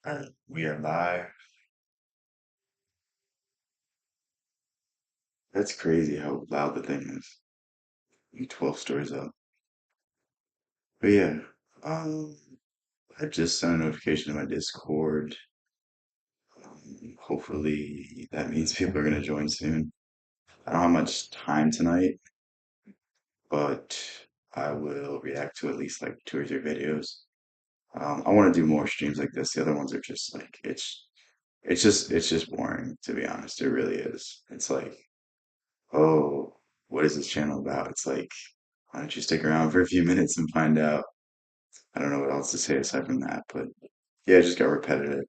All right, we are live. That's crazy how loud the thing is. You 12 stories up. But yeah, um, I just sent a notification to my Discord. Hopefully that means people are gonna join soon. I don't have much time tonight, but I will react to at least like two or three videos. I want to do more streams like this. The other ones are just like it's just boring to be honest. It really is. It's like, oh, what is this channel about? It's like, why don't you stick around for a few minutes and find out? I don't know what else to say aside from that, but yeah, it just got repetitive.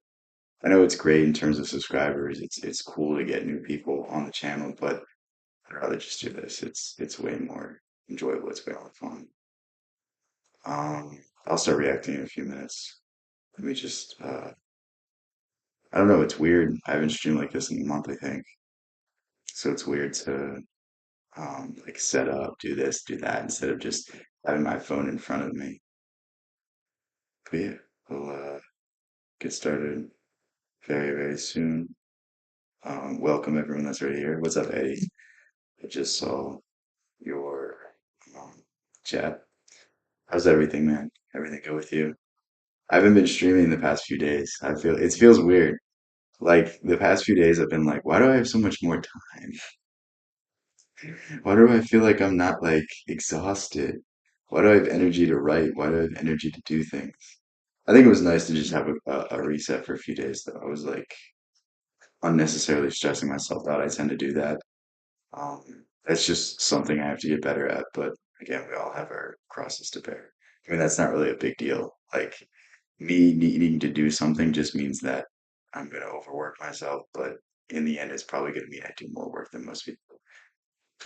I know it's great in terms of subscribers. It's cool to get new people on the channel, but I'd rather just do this. It's way more enjoyable. It's way more fun. I'll start reacting in a few minutes. Let me just I don't know, it's weird. I haven't streamed like this in a month, I think. So it's weird to like set up, do this, do that instead of just having my phone in front of me. But yeah, we'll get started very, very soon. Welcome everyone that's already here. What's up, Eddie? I just saw your um, chat. How's everything, man? Everything good with you? I haven't been streaming the past few days. It feels weird. Like the past few days, I've been like, why do I have so much more time? Why do I feel like I'm not like exhausted? Why do I have energy to write? Why do I have energy to do things? I think it was nice to just have a reset for a few days, though. I was like unnecessarily stressing myself out. I tend to do that. That's just something I have to get better at. But again, we all have our crosses to bear. I mean, that's not really a big deal. Like me needing to do something just means that I'm going to overwork myself. But in the end, it's probably going to mean I do more work than most people.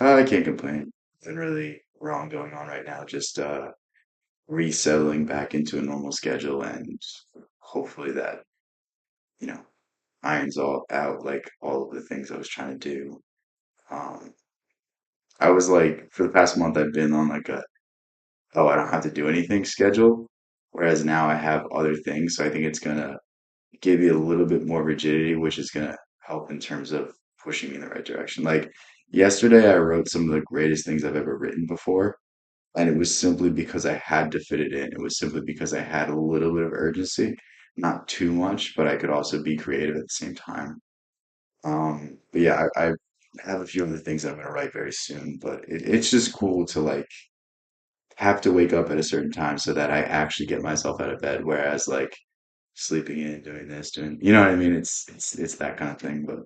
I can't complain. Nothing really wrong going on right now. Just resettling back into a normal schedule and hopefully that, you know, irons all out like all of the things I was trying to do. Um, I was like, for the past month, I've been on like a, oh, I don't have to do anything schedule. Whereas now I have other things. So I think it's going to give you a little bit more rigidity, which is going to help in terms of pushing me in the right direction. Like yesterday, I wrote some of the greatest things I've ever written before. And it was simply because I had to fit it in. It was simply because I had a little bit of urgency, not too much, but I could also be creative at the same time. But yeah, I have a few other things that I'm going to write very soon, but it's just cool to like have to wake up at a certain time so that I actually get myself out of bed. Whereas like sleeping in, doing this, doing, you know what I mean? It's that kind of thing. But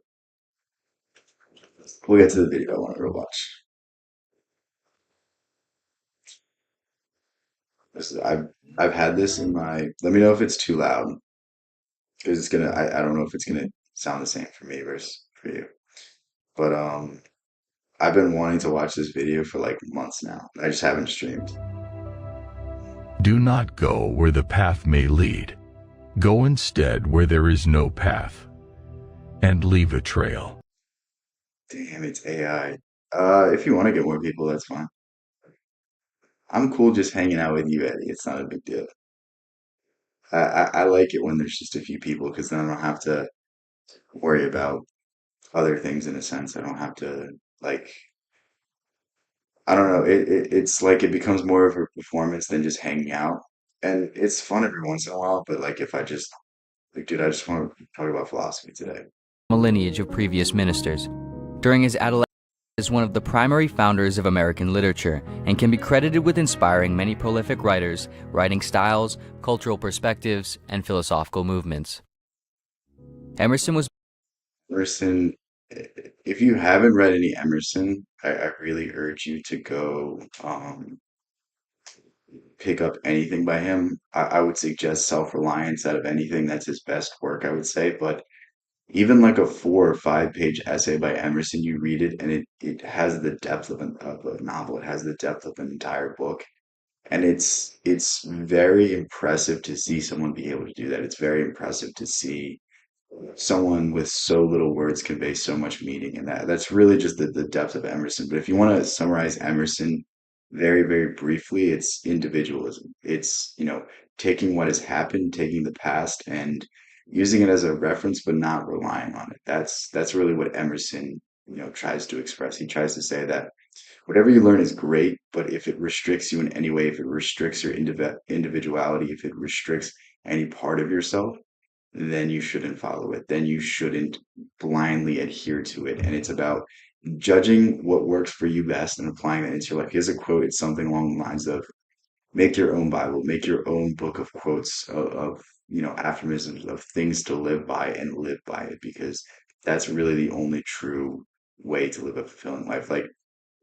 we'll get to the video I want to watch. I've had this in my. Let me know if it's too loud because it's gonna. I don't know if it's gonna sound the same for me versus for you. But I've been wanting to watch this video for like months now. I just haven't streamed. Do not go where the path may lead. Go instead where there is no path, and leave a trail. Damn, it's AI. If you want to get more people, that's fine. I'm cool just hanging out with you, Eddie. It's not a big deal. I like it when there's just a few people because then I don't have to worry about other things in a sense. I don't have to like I don't know. It's like it becomes more of a performance than just hanging out. And it's fun every once in a while, but like if I just like dude, I just want to talk about philosophy today. A lineage of previous ministers. During his adolescence, he is one of the primary founders of American literature and can be credited with inspiring many prolific writers, writing styles, cultural perspectives, and philosophical movements. Emerson was Emerson, if you haven't read any Emerson, I really urge you to go pick up anything by him. I would suggest Self-Reliance out of anything. That's his best work, I would say. But even like a 4 or 5 page essay by Emerson, you read it and it has the depth of a novel. It has the depth of an entire book. And it's very impressive to see someone be able to do that. It's very impressive to see someone with so little words convey so much meaning in that. That's really just the depth of Emerson. But if you want to summarize Emerson very, very briefly, it's individualism. It's, taking what has happened, taking the past and using it as a reference, but not relying on it. That's really what Emerson, tries to express. He tries to say that whatever you learn is great, but if it restricts you in any way, if it restricts your individuality, if it restricts any part of yourself, then you shouldn't follow it. Then you shouldn't blindly adhere to it. And it's about judging what works for you best and applying that into your life. Here's a quote. It's something along the lines of make your own Bible, make your own book of quotes of aphorisms of things to live by and live by it because that's really the only true way to live a fulfilling life. Like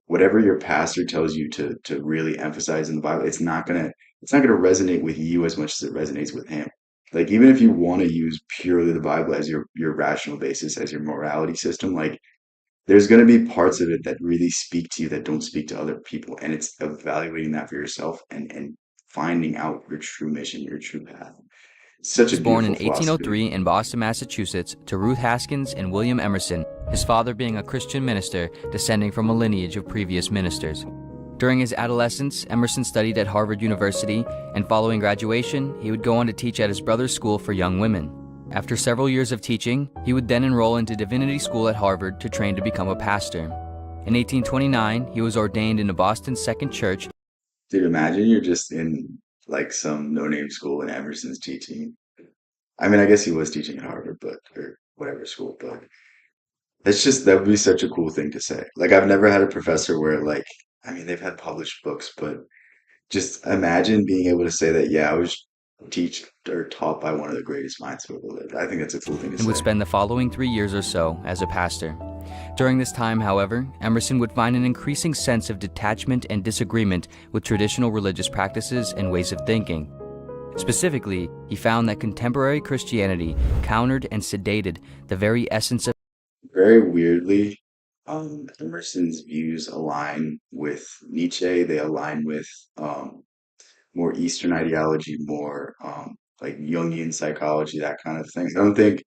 whatever your pastor tells you to really emphasize in the Bible, it's not gonna resonate with you as much as it resonates with him. Like even if you want to use purely the Bible as your rational basis, as your morality system, like there's going to be parts of it that really speak to you that don't speak to other people, and it's evaluating that for yourself and finding out your true mission, your true path. It's such He a was born beautiful in philosophy. 1803 in Boston, Massachusetts, to Ruth Haskins and William Emerson, his father being a Christian minister descending from a lineage of previous ministers. During his adolescence, Emerson studied at Harvard University, and following graduation, he would go on to teach at his brother's school for young women. After several years of teaching, he would then enroll into divinity school at Harvard to train to become a pastor. In 1829, he was ordained in Boston's Second Church. Dude, imagine you're just in like some no-name school and Emerson's teaching. I mean, I guess he was teaching at Harvard, but or whatever school, but that would be such a cool thing to say. Like I've never had a professor where like, I mean, they've had published books, but just imagine being able to say that, yeah, I was teach or taught by one of the greatest minds who ever lived. I think that's a cool thing to And would say. spend the following 3 years or so as a pastor. During this time, however, Emerson would find an increasing sense of detachment and disagreement with traditional religious practices and ways of thinking. Specifically, he found that contemporary Christianity countered and sedated the very essence of Very weirdly, Emerson's views align with Nietzsche. They align with more Eastern ideology, more like Jungian psychology, that kind of thing. I don't think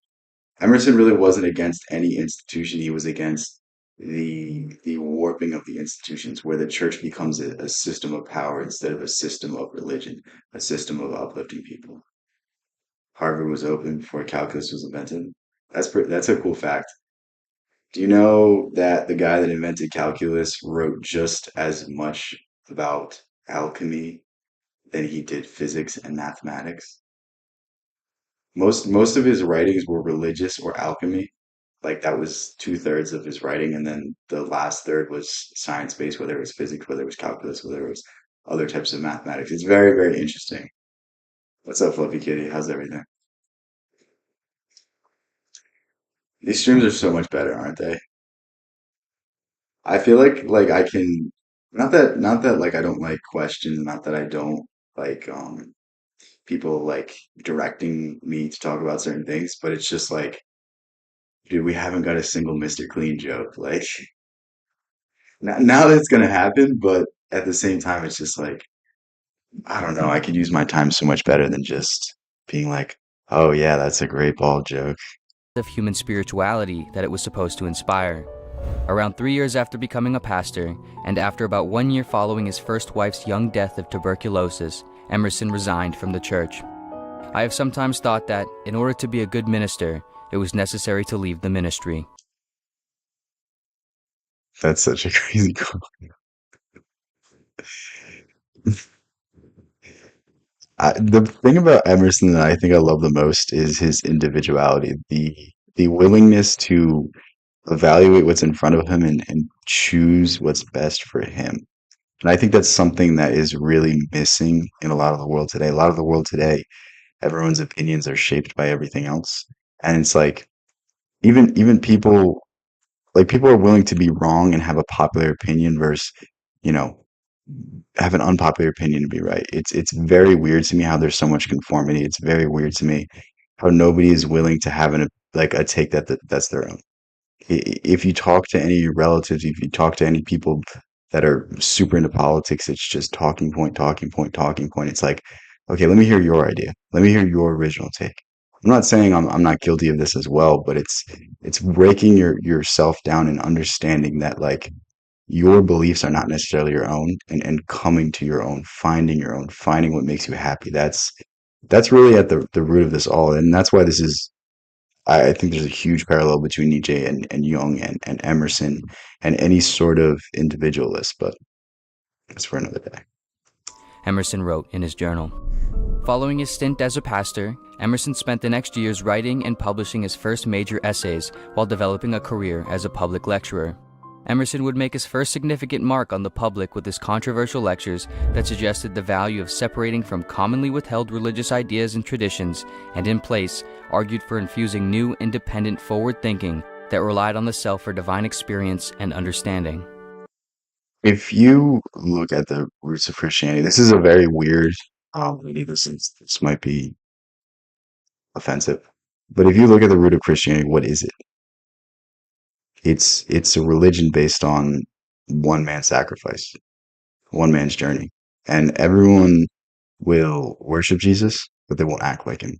Emerson really wasn't against any institution. He was against the warping of the institutions, where the church becomes a system of power instead of a system of religion, a system of uplifting people. Harvard was open before calculus was invented. That's a cool fact. Do you know that the guy that invented calculus wrote just as much about alchemy than he did physics and mathematics? Most of his writings were religious or alchemy. Like that was two-thirds of his writing, and then the last third was science-based, whether it was physics, whether it was calculus, whether it was other types of mathematics. It's very, very interesting. What's up, Fluffy Kitty? How's everything? These streams are so much better, aren't they? I feel like I can not that like I don't like questions, not that I don't like people like directing me to talk about certain things, but it's just like, dude, we haven't got a single Mr. Clean joke. Like now that's gonna happen, but at the same time, it's just like I don't know. I could use my time so much better than just being like, oh yeah, that's a great ball joke. human spirituality that it was supposed to inspire. Around 3 years after becoming a pastor, and after about 1 year following his first wife's young death of tuberculosis, Emerson resigned from the church. I have sometimes thought that, in order to be a good minister, it was necessary to leave the ministry. That's such a crazy quote. The thing about Emerson that I think I love the most is his individuality, the willingness to evaluate what's in front of him and choose what's best for him. And I think that's something that is really missing in a lot of the world today. A lot of the world today, everyone's opinions are shaped by everything else. And it's like even people like people are willing to be wrong and have a popular opinion versus, you know, have an unpopular opinion to be right. It's very weird to me how there's so much conformity. It's very weird to me how nobody is willing to have like a take that's their own. If you talk to any relatives, if you talk to any people that are super into politics, it's just talking point, talking point, talking point. It's like, okay, let me hear your idea. Let me hear your original take. I'm not saying I'm not guilty of this as well, but it's breaking yourself down and understanding that like your beliefs are not necessarily your own and coming to your own, finding what makes you happy. That's really at the root of this all, and that's why this is. I think there's a huge parallel between Nietzsche and Jung and Emerson and any sort of individualist, but that's for another day. Emerson wrote in his journal. Following his stint as a pastor, Emerson spent the next years writing and publishing his first major essays while developing a career as a public lecturer. Emerson would make his first significant mark on the public with his controversial lectures that suggested the value of separating from commonly withheld religious ideas and traditions, and in place, argued for infusing new, independent, forward thinking that relied on the self for divine experience and understanding. If you look at the roots of Christianity, this is a very weird. Maybe this might be offensive, but if you look at the root of Christianity, what is it? It's a religion based on one man's sacrifice, one man's journey, and everyone will worship Jesus, but they won't act like him.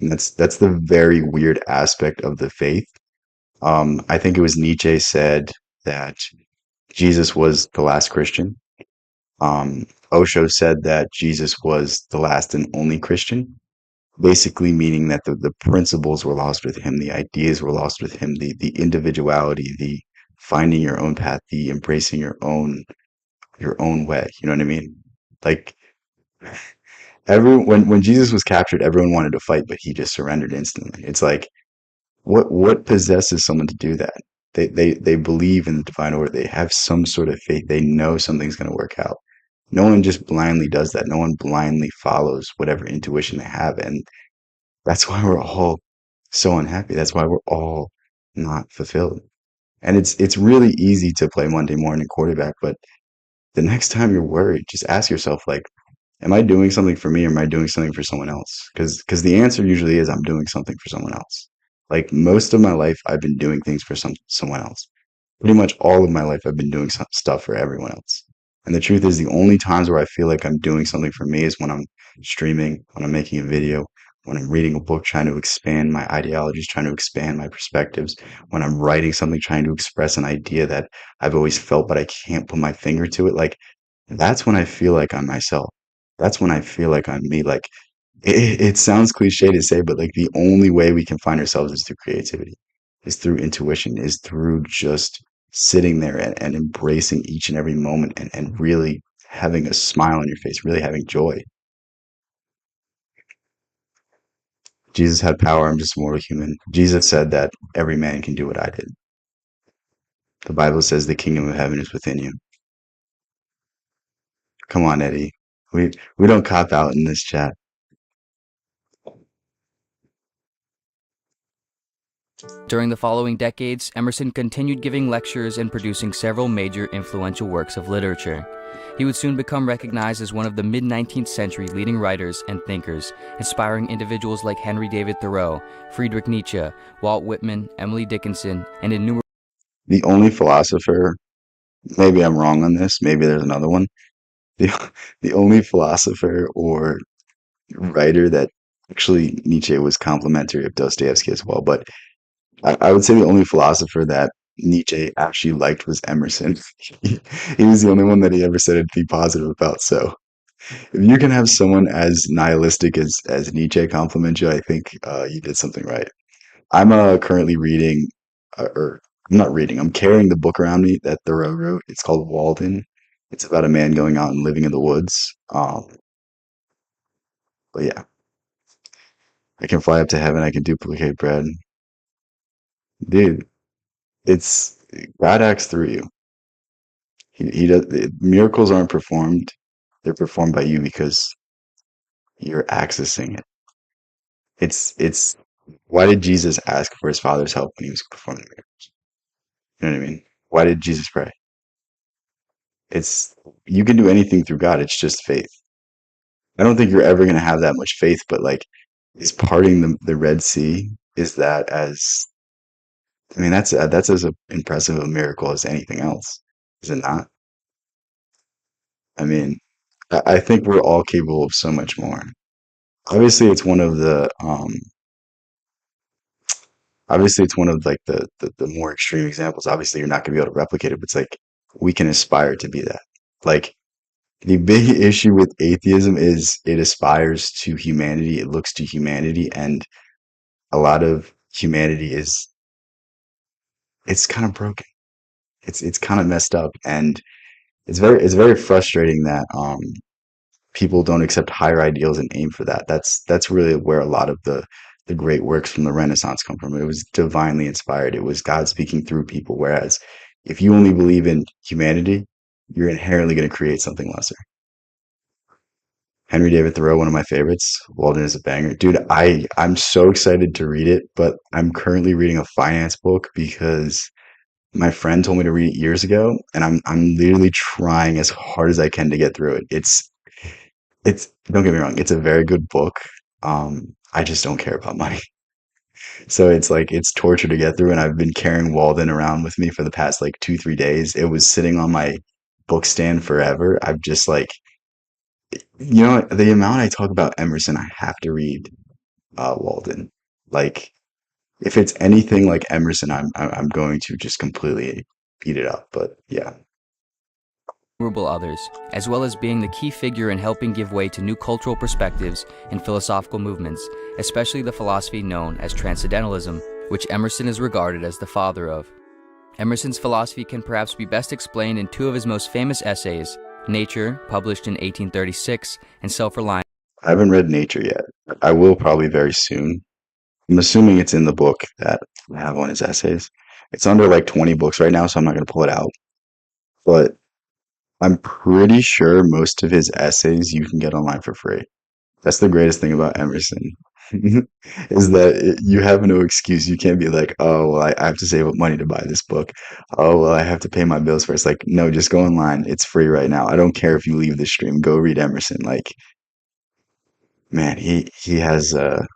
And that's the very weird aspect of the faith. I think it was Nietzsche said that Jesus was the last Christian. Osho said that Jesus was the last and only Christian, basically meaning that the principles were lost with him, the ideas were lost with him, the individuality, the finding your own path, the embracing your own way. You know what I mean? Like when Jesus was captured, everyone wanted to fight, but he just surrendered instantly. It's like what possesses someone to do that? They believe in the divine order. They have some sort of faith. They know something's going to work out. No one just blindly does that. No one blindly follows whatever intuition they have, and that's why we're all so unhappy. That's why we're all not fulfilled. And it's really easy to play Monday morning quarterback, but the next time you're worried, just ask yourself like, am I doing something for me or am I doing something for someone else? Because the answer usually is I'm doing something for someone else. Like most of my life, I've been doing things for someone else. Pretty much all of my life, I've been doing some stuff for everyone else. And the truth is, the only times where I feel like I'm doing something for me is when I'm streaming, when I'm making a video, when I'm reading a book, trying to expand my ideologies, trying to expand my perspectives, when I'm writing something, trying to express an idea that I've always felt, but I can't put my finger to it. Like, that's when I feel like I'm myself. That's when I feel like I'm me. Like, it sounds cliche to say, but like the only way we can find ourselves is through creativity, is through intuition, is through just sitting there and embracing each and every moment and really having a smile on your face, really having joy. Jesus had power. I'm just a mortal human. Jesus said that every man can do what I did. The Bible says the kingdom of heaven is within you. Come on, Eddie. We don't cop out in this chat. During the following decades, Emerson continued giving lectures and producing several major influential works of literature. He would soon become recognized as one of the mid-19th century leading writers and thinkers, inspiring individuals like Henry David Thoreau, Friedrich Nietzsche, Walt Whitman, Emily Dickinson, and innumerable. The only philosopher, maybe I'm wrong on this, maybe there's another one. The the only philosopher or writer that actually Nietzsche was complimentary of Dostoevsky as well, but I would say the only philosopher that Nietzsche actually liked was Emerson. He was the only one that he ever said anything positive about. So if you can have someone as nihilistic as Nietzsche compliment you, I think you did something right. I'm currently reading, or I'm not reading. I'm carrying the book around me that Thoreau wrote. It's called Walden. It's about a man going out and living in the woods. But yeah, I can fly up to heaven. I can duplicate bread, dude. It's God acts through you. He does. Miracles aren't performed; they're performed by you because you're accessing it. It's. Why did Jesus ask for his Father's help when he was performing miracles? You know what I mean? Why did Jesus pray? It's you can do anything through God. It's just faith. I don't think you're ever going to have that much faith, but like, is parting the Red Sea, is that as, I mean, that's as impressive a miracle as anything else, is it not? I mean, I think we're all capable of so much more. Obviously, it's one of obviously it's one of like the more extreme examples. Obviously, you're not going to be able to replicate it, but it's like we can aspire to be that. Like The big issue with atheism is it aspires to humanity, it looks to humanity, and a lot of humanity is it's kind of broken. It's kind of messed up, and it's very frustrating that people don't accept higher ideals and aim for that. That's really where a lot of the great works from the Renaissance come from. It was divinely inspired. It was God speaking through people. Whereas if you only believe in humanity, you're inherently going to create something lesser. Henry David Thoreau, one of my favorites. Walden is a banger. Dude, I'm so excited to read it, but I'm currently reading a finance book because my friend told me to read it years ago, and I'm literally trying as hard as I can to get through it. It's don't get me wrong, it's a very good book. I just don't care about money. So it's like it's torture to get through, and I've been carrying Walden around with me for the past like 2, 3 days. It was sitting on my book stand forever. I've just like the amount I talk about Emerson, I have to read Walden. Like if it's anything like Emerson, I'm going to just completely beat it up. But yeah, Innumerable others, as well as being the key figure in helping give way to new cultural perspectives and philosophical movements, especially the philosophy known as Transcendentalism, which Emerson is regarded as the father of. Emerson's philosophy can perhaps be best explained in two of his most famous essays, Nature, published in 1836, and Self-Reliance. I haven't read Nature yet. I will probably very soon. I'm assuming it's in the book that I have on his essays. It's under like 20 books right now, so I'm not going to pull it out. But I'm pretty sure most of his essays you can get online for free. That's the greatest thing about Emerson, is that you have no excuse. You can't be like, oh, well, I have to save up money to buy this book. Oh, well, I have to pay my bills first. Like, no, just go online. It's free right now. I don't care if you leave the stream. Go read Emerson. Like, man, he has out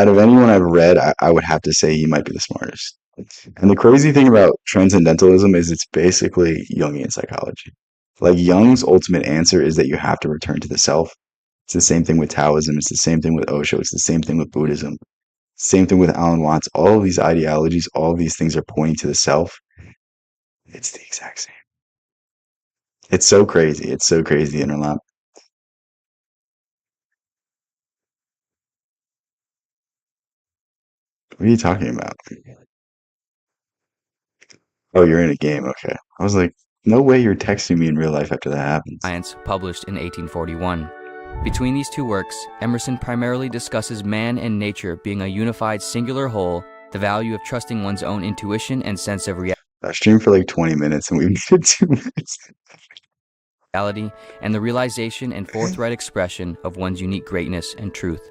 of anyone I've read, I would have to say he might be the smartest. And the crazy thing about transcendentalism is it's basically Jungian psychology. Like Jung's ultimate answer is that you have to return to the self. It's the same thing with Taoism. It's the same thing with Osho. It's the same thing with Buddhism. Same thing with Alan Watts. All of these ideologies, all of these things are pointing to the self. It's the exact same. It's so crazy. It's so crazy, interlap. What are you talking about? Oh, you're in a game. Okay. I was like, no way you're texting me in real life after that happens. Published in 1841. Between these two works, Emerson primarily discusses man and nature being a unified singular whole, the value of trusting one's own intuition and sense of I streamed for like 20 minutes and we made it 2 minutes. reality, and the realization and forthright expression of one's unique greatness and truth.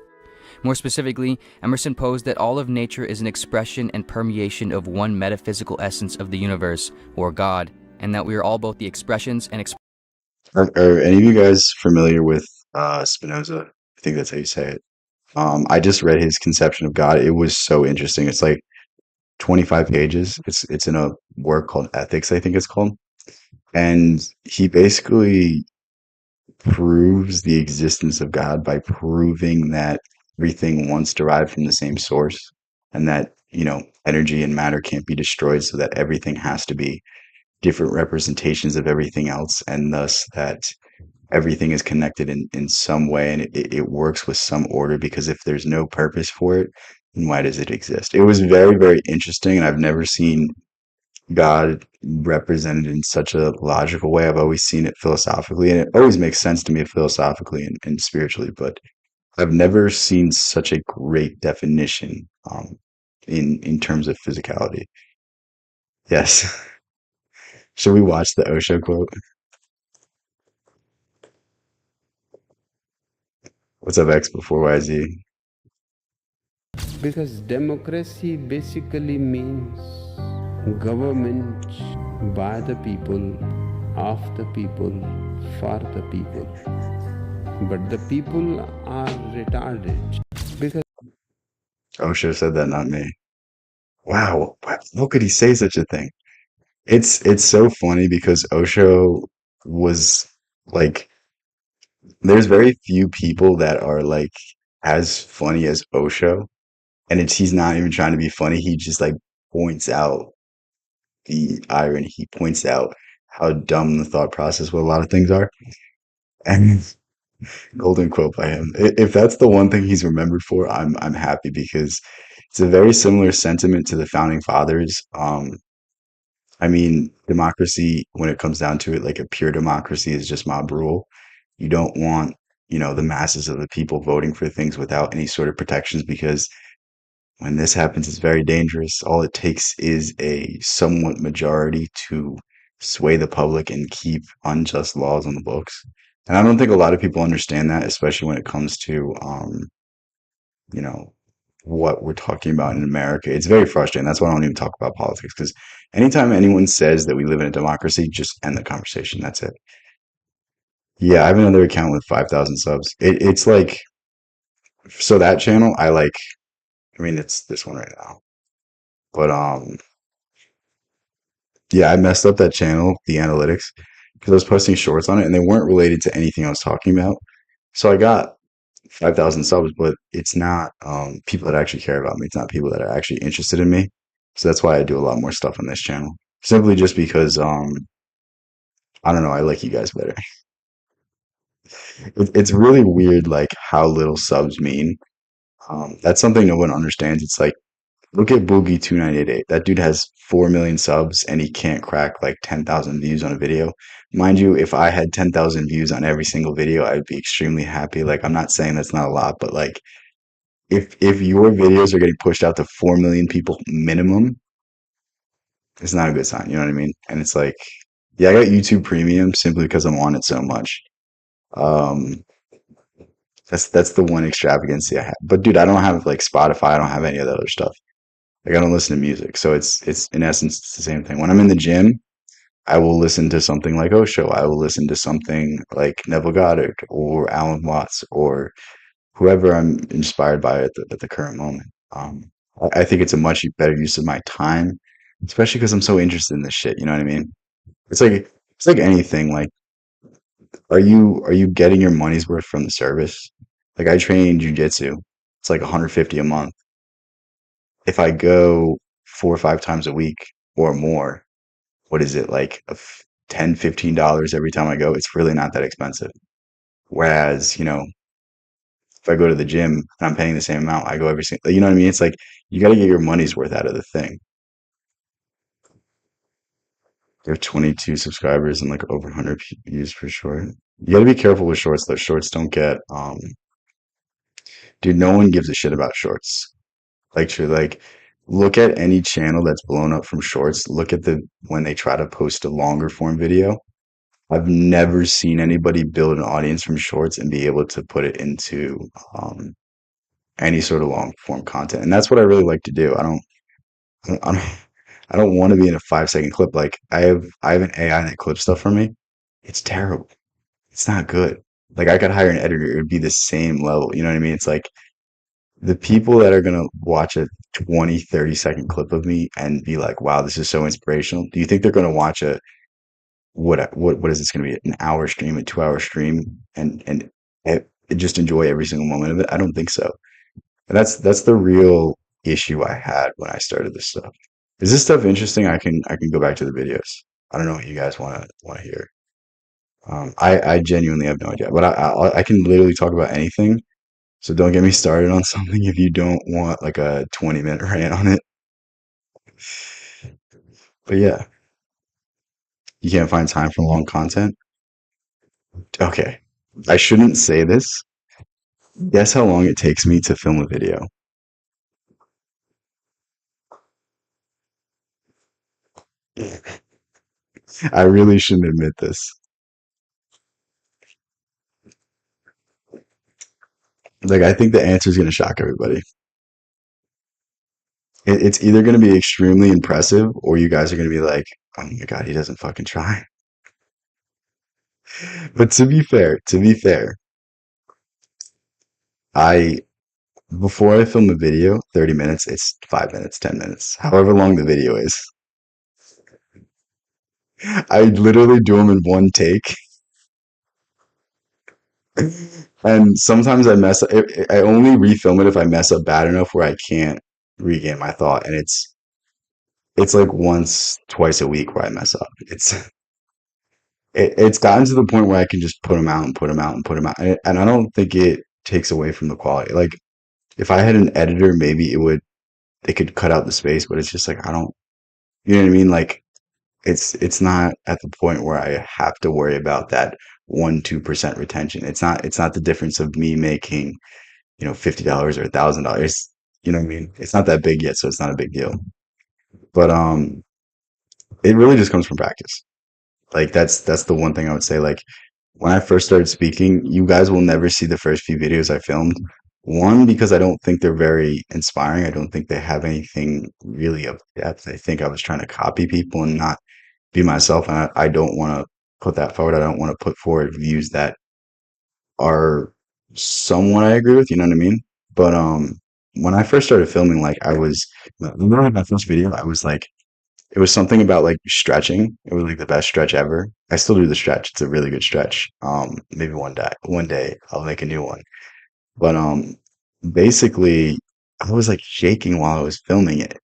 More specifically, Emerson posed that all of nature is an expression and permeation of one metaphysical essence of the universe, or God, and that we are all both the expressions and Are any of you guys familiar with Spinoza? I think that's how you say it. I just read his conception of God. It was so interesting. It's like 25 pages. It's in a work called Ethics, I think it's called. And he basically proves the existence of God by proving that everything once derived from the same source and that, energy and matter can't be destroyed, so that everything has to be different representations of everything else, and thus that everything is connected in some way, and it works with some order, because if there's no purpose for it, then why does it exist? It was very, very interesting, and I've never seen God represented in such a logical way. I've always seen it philosophically, and it always makes sense to me philosophically and spiritually, but I've never seen such a great definition in terms of physicality. Yes. Should we watch the Osho quote? What's up, X before YZ? Because democracy basically means government by the people, of the people, for the people. But the people are retarded because Osho said that, not me. Wow, how could he say such a thing? It's so funny because Osho was like, there's very few people that are like as funny as Osho, and he's not even trying to be funny. He just like points out the irony. He points out how dumb the thought process with a lot of things are. And golden quote by him. If that's the one thing he's remembered for, I'm happy because it's a very similar sentiment to the founding fathers. I mean, democracy, when it comes down to it, like a pure democracy is just mob rule. You don't want, the masses of the people voting for things without any sort of protections because when this happens, it's very dangerous. All it takes is a somewhat majority to sway the public and keep unjust laws on the books. And I don't think a lot of people understand that, especially when it comes to, you know, what we're talking about in America. It's very frustrating. That's why I don't even talk about politics because anytime anyone says that we live in a democracy, just end the conversation. That's it. Yeah, I have another account with 5,000 subs. It's like, so that channel, I mean, it's this one right now. But yeah, I messed up that channel, the analytics, because I was posting shorts on it and they weren't related to anything I was talking about. So I got 5,000 subs, but it's not people that actually care about me. It's not people that are actually interested in me. So that's why I do a lot more stuff on this channel. Simply just because I don't know, I like you guys better. It's really weird like how little subs mean. That's something no one understands. It's like look at Boogie 2988. That dude has 4 million subs and he can't crack like 10,000 views on a video. Mind you, if I had 10,000 views on every single video, I'd be extremely happy. Like I'm not saying that's not a lot, but like if your videos are getting pushed out to 4 million people minimum, it's not a good sign. You know what I mean? And it's like, yeah, I got YouTube Premium simply because I'm on it so much. Um, that's the one extravagancy I have. But dude, I don't have like Spotify. I don't have any of the other stuff. Like I don't listen to music, so it's in essence it's the same thing. When I'm in the gym, I will listen to something like Osho. I will listen to something like Neville Goddard or Alan Watts or whoever I'm inspired by at the current moment. I think it's a much better use of my time, especially because I'm so interested in this shit. You know what I mean? It's like anything. Like, are you getting your money's worth from the service? Like, I train jujitsu. It's like 150 a month. If I go 4 or 5 times a week or more, what is it like 10, $15 every time I go? It's really not that expensive. Whereas, if I go to the gym and I'm paying the same amount, I go every single, you know what I mean? It's like you got to get your money's worth out of the thing. They have 22 subscribers and like over 100 views for short. You got to be careful with shorts though. Shorts don't get, dude, no one gives a shit about shorts. Like look at any channel that's blown up from shorts. Look at when they try to post a longer form video. I've never seen anybody build an audience from shorts and be able to put it into any sort of long form content. And that's what I really like to do. I don't, I don't want to be in a 5 second clip. Like I have an AI that clips stuff for me. It's terrible. It's not good. Like I could hire an editor. It would be the same level. You know what I mean? It's like the people that are going to watch a 20, 30 second clip of me and be like, wow, this is so inspirational. Do you think they're going to watch a what is this going to be an hour stream, a 2 hour stream, and just enjoy every single moment of it? I don't think so. And that's the real issue I had when I started this stuff. Is this stuff interesting? I can go back to the videos. I don't know what you guys want to hear. I genuinely have no idea, but I can literally talk about anything. So don't get me started on something if you don't want like a 20-minute rant on it. But yeah, you can't find time for long content. Okay, I shouldn't say this. Guess how long it takes me to film a video? I really shouldn't admit this. Like, I think the answer is going to shock everybody. It's either going to be extremely impressive or you guys are going to be like, oh my God, he doesn't fucking try. But to be fair, I, before I film a video, 30 minutes, it's 5 minutes, 10 minutes, however long the video is. I literally do them in one take. And sometimes I mess up. I only refilm it if I mess up bad enough where I can't regain my thought. And it's like once, twice a week where I mess up. It's it's gotten to the point where I can just put them out and put them out and put them out, and I don't think it takes away from the quality. Like if I had an editor, maybe they could cut out the space, but it's just like I don't, you know what I mean? Like it's not at the point where I have to worry about that 1-2% retention. It's not the difference of me making, $50 or $1,000. You know what I mean? It's not that big yet, so it's not a big deal. But it really just comes from practice. Like that's the one thing I would say. Like when I first started speaking, you guys will never see the first few videos I filmed. One, because I don't think they're very inspiring. I don't think they have anything really of depth. I think I was trying to copy people and not be myself. And I don't want to put that forward. I don't want to put forward views that are somewhat I agree with, you know what I mean? But when I first started filming, like remember my first video, I was like, it was something about like stretching. It was like the best stretch ever. I still do the stretch. It's a really good stretch. Maybe one day I'll make a new one. But basically I was like shaking while I was filming it.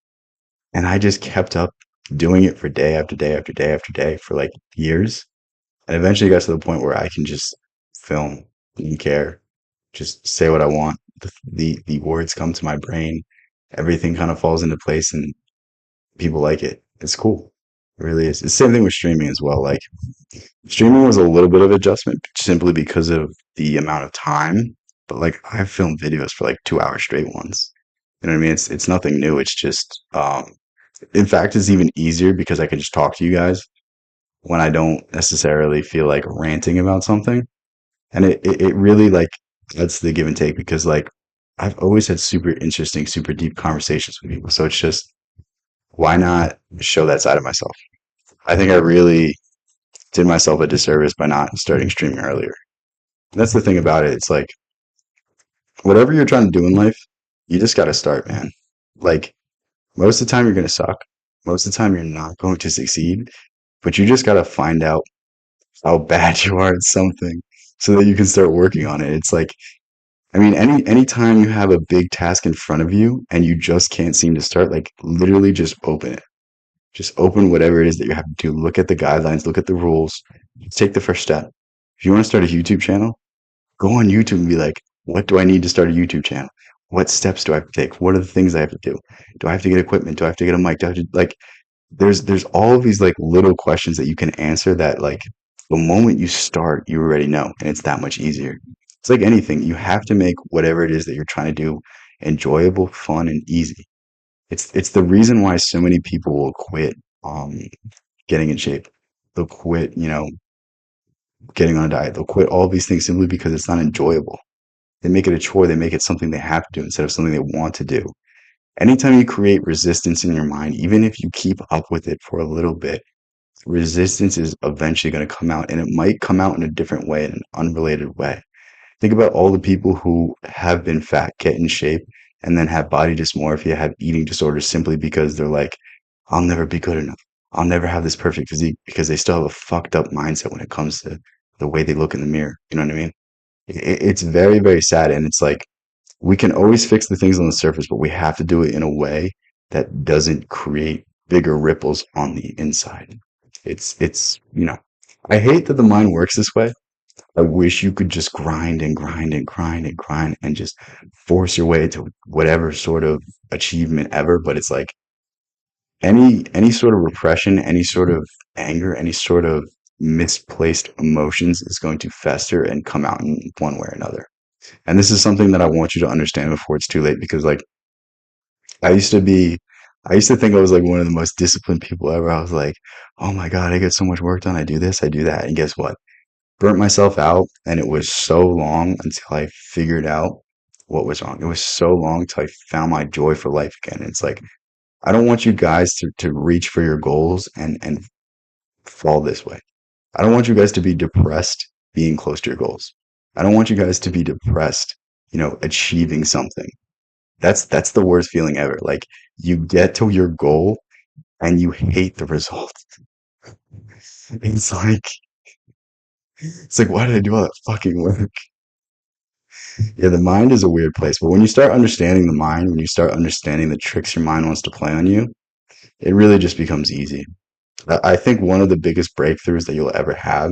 And I just kept up doing it for day after day after day after day for like years. And eventually got to the point where I can just film, didn't care, just say what I want. The words come to my brain. Everything kind of falls into place and people like it. It's cool. It really is. It's the same thing with streaming as well. Like streaming was a little bit of adjustment simply because of the amount of time. But like I've filmed videos for like 2 hours straight once. You know what I mean? It's nothing new. It's just in fact it's even easier because I can just talk to you guys when I don't necessarily feel like ranting about something. And it really like that's the give and take because like I've always had super interesting, super deep conversations with people. So it's just why not show that side of myself? I think I really did myself a disservice by not starting streaming earlier. That's the thing about it. It's like whatever you're trying to do in life, you just got to start, man. Like most of the time you're going to suck. Most of the time you're not going to succeed, but you just got to find out how bad you are at something so that you can start working on it. It's like, I mean, anytime you have a big task in front of you and you just can't seem to start, like literally just open it. Just open whatever it is that you have to do. Look at the guidelines, look at the rules. Just take the first step. If you want to start a YouTube channel, go on YouTube and be like, what do I need to start a YouTube channel? What steps do I have to take? What are the things I have to do? Do I have to get equipment? Do I have to get a mic? Do I have to like there's all of these like little questions that you can answer that like the moment you start, you already know, and it's that much easier. It's like anything. You have to make whatever it is that you're trying to do enjoyable, fun, and easy. It's the reason why so many people will quit getting in shape. They'll quit, getting on a diet. They'll quit all these things simply because it's not enjoyable. They make it a chore. They make it something they have to do instead of something they want to do. Anytime you create resistance in your mind, even if you keep up with it for a little bit, resistance is eventually going to come out and it might come out in a different way, in an unrelated way. Think about all the people who have been fat, get in shape, and then have body dysmorphia, have eating disorders simply because they're like, I'll never be good enough. I'll never have this perfect physique because they still have a fucked up mindset when it comes to the way they look in the mirror. You know what I mean? It's very, very sad. And it's like, we can always fix the things on the surface, but we have to do it in a way that doesn't create bigger ripples on the inside. It's I hate that the mind works this way. I wish you could just grind and grind and grind and grind and just force your way to whatever sort of achievement ever. But it's like any sort of repression, any sort of anger, any sort of misplaced emotions is going to fester and come out in one way or another. And this is something that I want you to understand before it's too late because like I used to be I used to think I was like one of the most disciplined people ever. I was like, oh my God, I get so much work done. I do this, I do that. And guess what? Burnt myself out and it was so long until I figured out what was wrong. It was so long until I found my joy for life again. It's like I don't want you guys to reach for your goals and fall this way. I don't want you guys to be depressed being close to your goals. I don't want you guys to be depressed, achieving something. That's the worst feeling ever. Like you get to your goal and you hate the result. It's like why did I do all that fucking work? Yeah, the mind is a weird place, but when you start understanding the mind, when you start understanding the tricks your mind wants to play on you, it really just becomes easy. I think one of the biggest breakthroughs that you'll ever have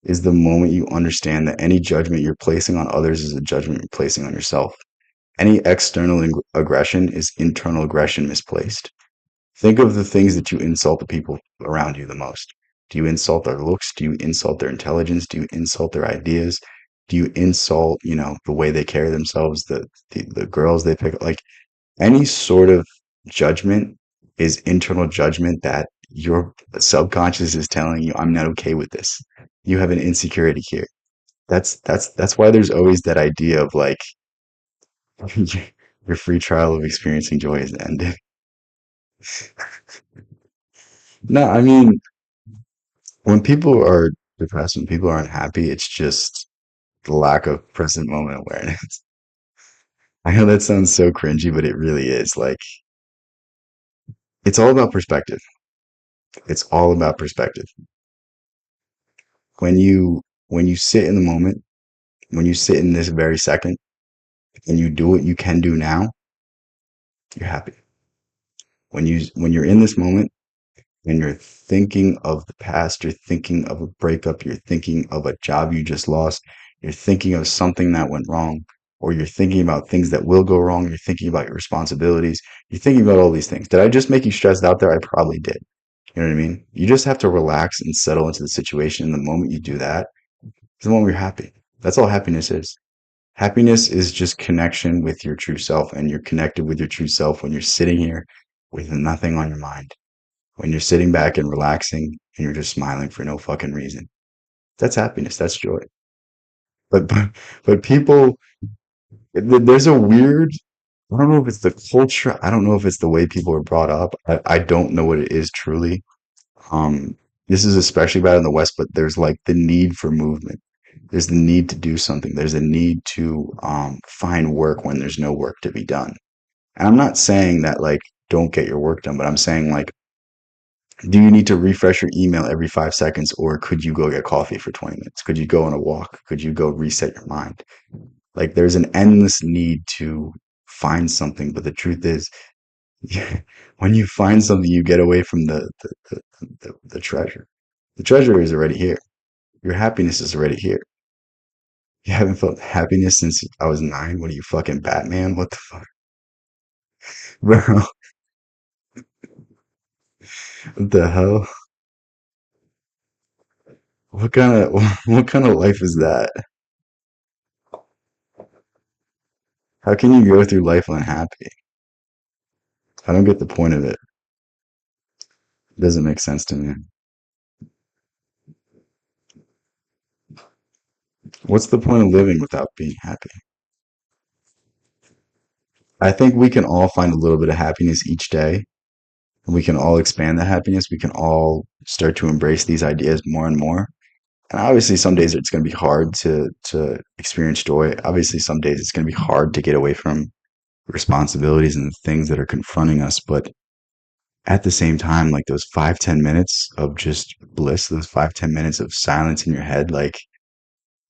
is the moment you understand that any judgment you're placing on others is a judgment you're placing on yourself. Any external aggression is internal aggression misplaced. Think of the things that you insult the people around you the most. Do you insult their looks? Do you insult their intelligence? Do you insult their ideas? Do you insult, the way they carry themselves, the girls they pick? Like any sort of judgment is internal judgment that your subconscious is telling you, I'm not okay with this. You have an insecurity here. That's why there's always that idea of like your free trial of experiencing joy is ended. No, I mean, when people are depressed, when people are unhappy, it's just the lack of present moment awareness. I know that sounds so cringy, but it really is. Like, it's all about perspective. It's all about perspective. When you sit in the moment, when you sit in this very second, and you do what you can do now, you're happy. When you're in this moment, when you're thinking of the past, you're thinking of a breakup, you're thinking of a job you just lost, you're thinking of something that went wrong, or you're thinking about things that will go wrong, you're thinking about your responsibilities, you're thinking about all these things. Did I just make you stressed out there? I probably did. You know what I mean? You just have to relax and settle into the situation. And the moment you do that, it's the moment you're happy. That's all happiness is. Happiness is just connection with your true self, and you're connected with your true self when you're sitting here with nothing on your mind, when you're sitting back and relaxing and you're just smiling for no fucking reason. That's happiness. That's joy. But but, but people, there's a weird. I don't know if it's the culture. I don't know if it's the way people are brought up. I don't know what it is truly. Um, this is especially bad in the West, but there's like the need for movement. There's the need to do something. There's a need to find work when there's no work to be done. And I'm not saying that like don't get your work done, but I'm saying like, do you need to refresh your email every 5 seconds, or could you go get coffee for 20 minutes? Could you go on a walk? Could you go reset your mind? Like there's an endless need to find something, but the truth is, when you find something, you get away from the treasure. The treasure is already here. Your happiness is already here. You haven't felt happiness since I was 9. What are you, fucking Batman? What the fuck, bro? What the hell? What kind of what kind of life is that? How can you go through life unhappy? I don't get the point of it. It doesn't make sense to me. What's the point of living without being happy? I think we can all find a little bit of happiness each day, and we can all expand that happiness. We can all start to embrace these ideas more and more. And obviously, some days it's going to be hard to experience joy. Obviously, some days it's going to be hard to get away from responsibilities and the things that are confronting us. But at the same time, like those 5, 10 minutes of just bliss, those 5, 10 minutes of silence in your head, like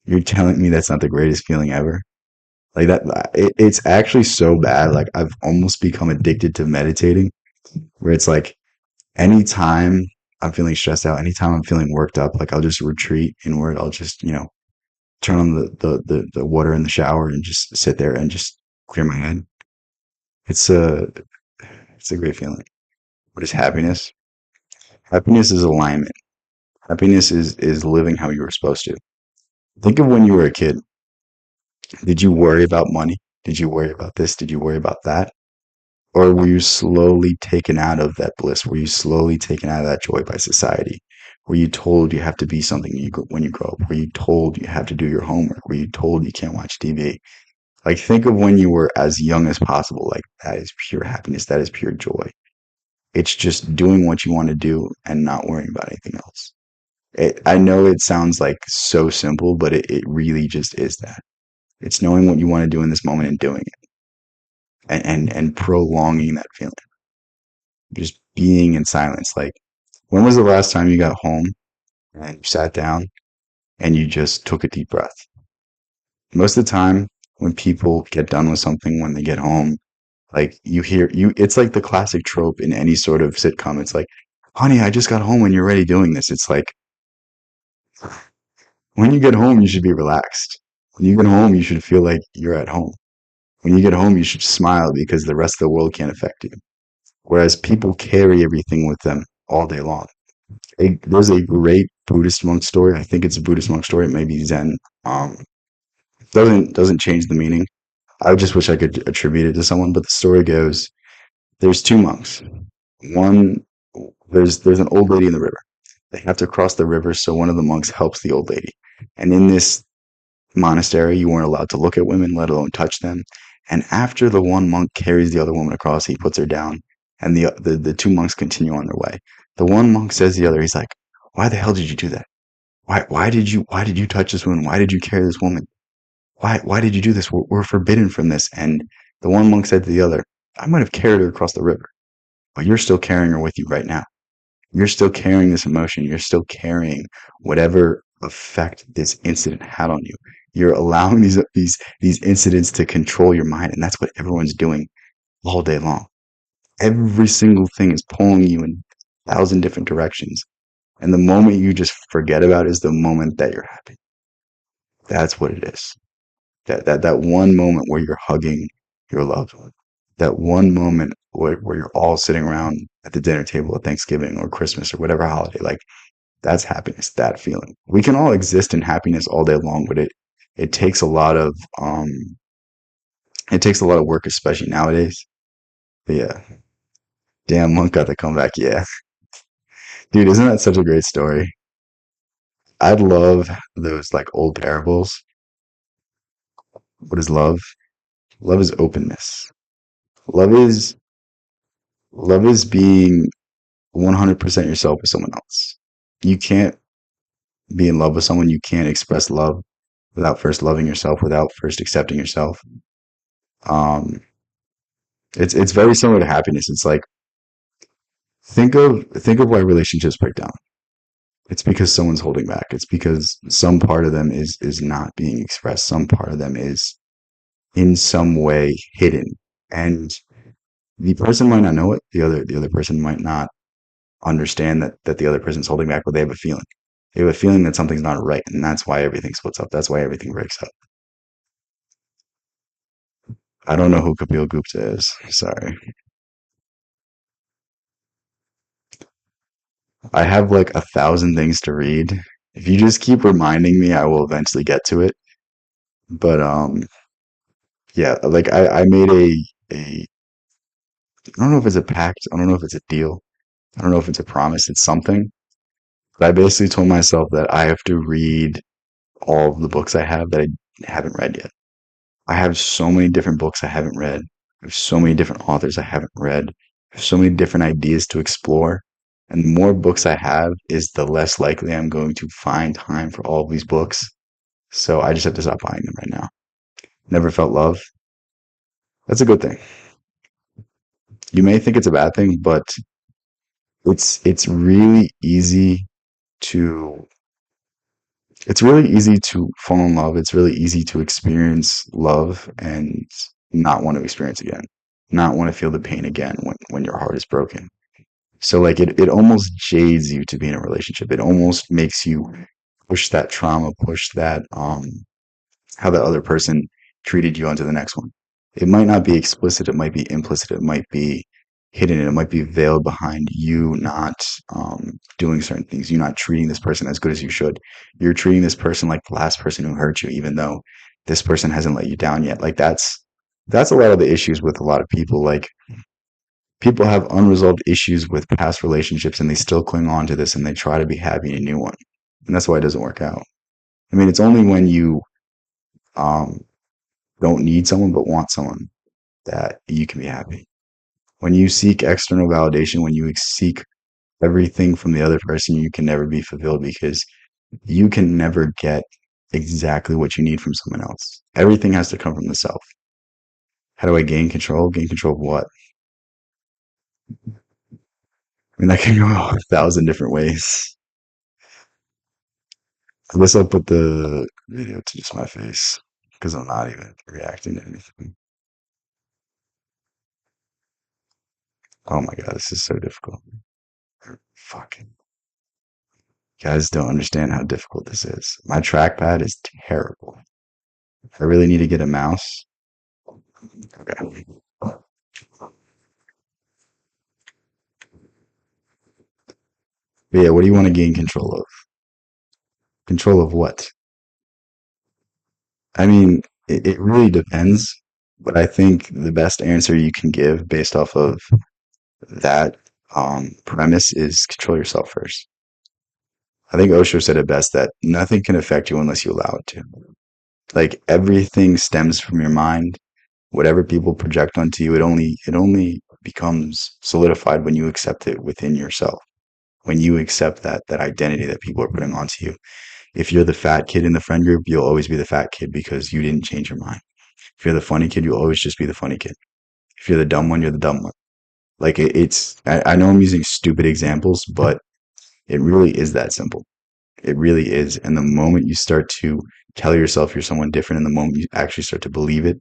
you're telling me that's not the greatest feeling ever. Like that, it's actually so bad. Like I've almost become addicted to meditating, where it's like anytime I'm feeling stressed out, anytime I'm feeling worked up, like I'll just retreat inward. I'll just, turn on the water in the shower and just sit there and just clear my head. It's a, it's a great feeling. What is happiness? Happiness is alignment. Happiness is living how you were supposed to. Think of when you were a kid. Did you worry about money? Did you worry about this? Did you worry about that? Or were you slowly taken out of that bliss? Were you slowly taken out of that joy by society? Were you told you have to be something when you grow up? Were you told you have to do your homework? Were you told you can't watch TV? Like, think of when you were as young as possible. Like, that is pure happiness. That is pure joy. It's just doing what you want to do and not worrying about anything else. I know it sounds like so simple, but it really just is that. It's knowing what you want to do in this moment and doing it, and prolonging that feeling. Just being in silence. Like, when was the last time you got home and you sat down and you just took a deep breath? Most of the time, when people get done with something, when they get home, like it's like the classic trope in any sort of sitcom. It's like, honey, I just got home and you're already doing this. It's like, when you get home, you should be relaxed. When you get home, you should feel like you're at home. When you get home, you should smile because the rest of the world can't affect you. Whereas people carry everything with them all day long. There's a great Buddhist monk story. I think it's a Buddhist monk story. It may be Zen. Um, doesn't change the meaning. I just wish I could attribute it to someone, but the story goes, there's two monks. One, there's an old lady in the river. They have to cross the river, so one of the monks helps the old lady. And in this monastery, you weren't allowed to look at women, let alone touch them. And after the one monk carries the other woman across, he puts her down, and the two monks continue on their way. The one monk says to the other, he's like, "Why the hell did you do that? Why did you touch this woman? Why did you carry this woman? Why did you do this? We're forbidden from this." And the one monk said to the other, "I might have carried her across the river, but you're still carrying her with you right now. You're still carrying this emotion. You're still carrying whatever effect this incident had on you. You're allowing these incidents to control your mind, and that's what everyone's doing all day long. Every single thing is pulling you in 1,000 different directions, and the moment you just forget about it is the moment that you're happy. That's what it is. That one moment where you're hugging your loved one. That one moment where you're all sitting around at the dinner table at Thanksgiving or Christmas or whatever holiday. Like, that's happiness, that feeling. We can all exist in happiness all day long, but it takes a lot of it takes a lot of work, especially nowadays. But yeah, damn, Monk got the comeback. Yeah, dude, isn't that such a great story? I'd love those like old parables. What is love? Love is openness. Love is love is being 100% yourself with someone else. You can't be in love with someone. You can't express love without first loving yourself, without first accepting yourself. Um, it's very similar to happiness. It's like, think of why relationships break down. It's because someone's holding back. It's because some part of them is not being expressed. Some part of them is in some way hidden, and the person might not know it. The other person might not understand that the other person's holding back, but they have a feeling. They have a feeling that something's not right, and that's why everything splits up. That's why everything breaks up. I don't know who Kapil Gupta is. Sorry. I have like 1,000 things to read. If you just keep reminding me, I will eventually get to it. But yeah, like I made a I don't know if it's a pact. I don't know if it's a deal. I don't know if it's a promise. It's something. But I basically told myself that I have to read all of the books I have that I haven't read yet. I have so many different books I haven't read. I have so many different authors I haven't read. I have so many different ideas to explore. And the more books I have is the less likely I'm going to find time for all of these books. So I just have to stop buying them right now. Never felt love. That's a good thing. You may think it's a bad thing, but it's really easy to it's really easy to fall in love. It's really easy to experience love and not want to experience again, not want to feel the pain again when your heart is broken. So like it almost jades you to be in a relationship. It almost makes you push that trauma, push that how the other person treated you onto the next one. It might not be explicit, it might be implicit, it might be hidden, it might be veiled behind you not doing certain things, you not treating this person as good as you should. You're treating this person like the last person who hurt you, even though this person hasn't let you down yet. Like that's a lot of the issues with a lot of people. Like people have unresolved issues with past relationships and they still cling on to this and they try to be happy in a new one. And that's why it doesn't work out. I mean, it's only when you um don't need someone but want someone that you can be happy. When you seek external validation, when you seek everything from the other person, you can never be fulfilled because you can never get exactly what you need from someone else. Everything has to come from the self. How do I gain control? Gain control of what? I mean, that can go 1,000 different ways. I guess I'll put the video to just my face because I'm not even reacting to anything. Oh my God, this is so difficult. Fuck. Guys don't understand how difficult this is. My trackpad is terrible. I really need to get a mouse. Okay. But yeah, what do you want to gain control of? Control of what? I mean, it really depends, but I think the best answer you can give based off of that premise is control yourself first. I think Osho said it best that nothing can affect you unless you allow it to. Like everything stems from your mind. Whatever people project onto you, it only becomes solidified when you accept it within yourself. When you accept that identity that people are putting onto you. If you're the fat kid in the friend group, you'll always be the fat kid because you didn't change your mind. If you're the funny kid, you'll always just be the funny kid. If you're the dumb one, you're the dumb one. Like I know I'm using stupid examples, but it really is that simple. It really is. And the moment you start to tell yourself you're someone different, and the moment you actually start to believe it,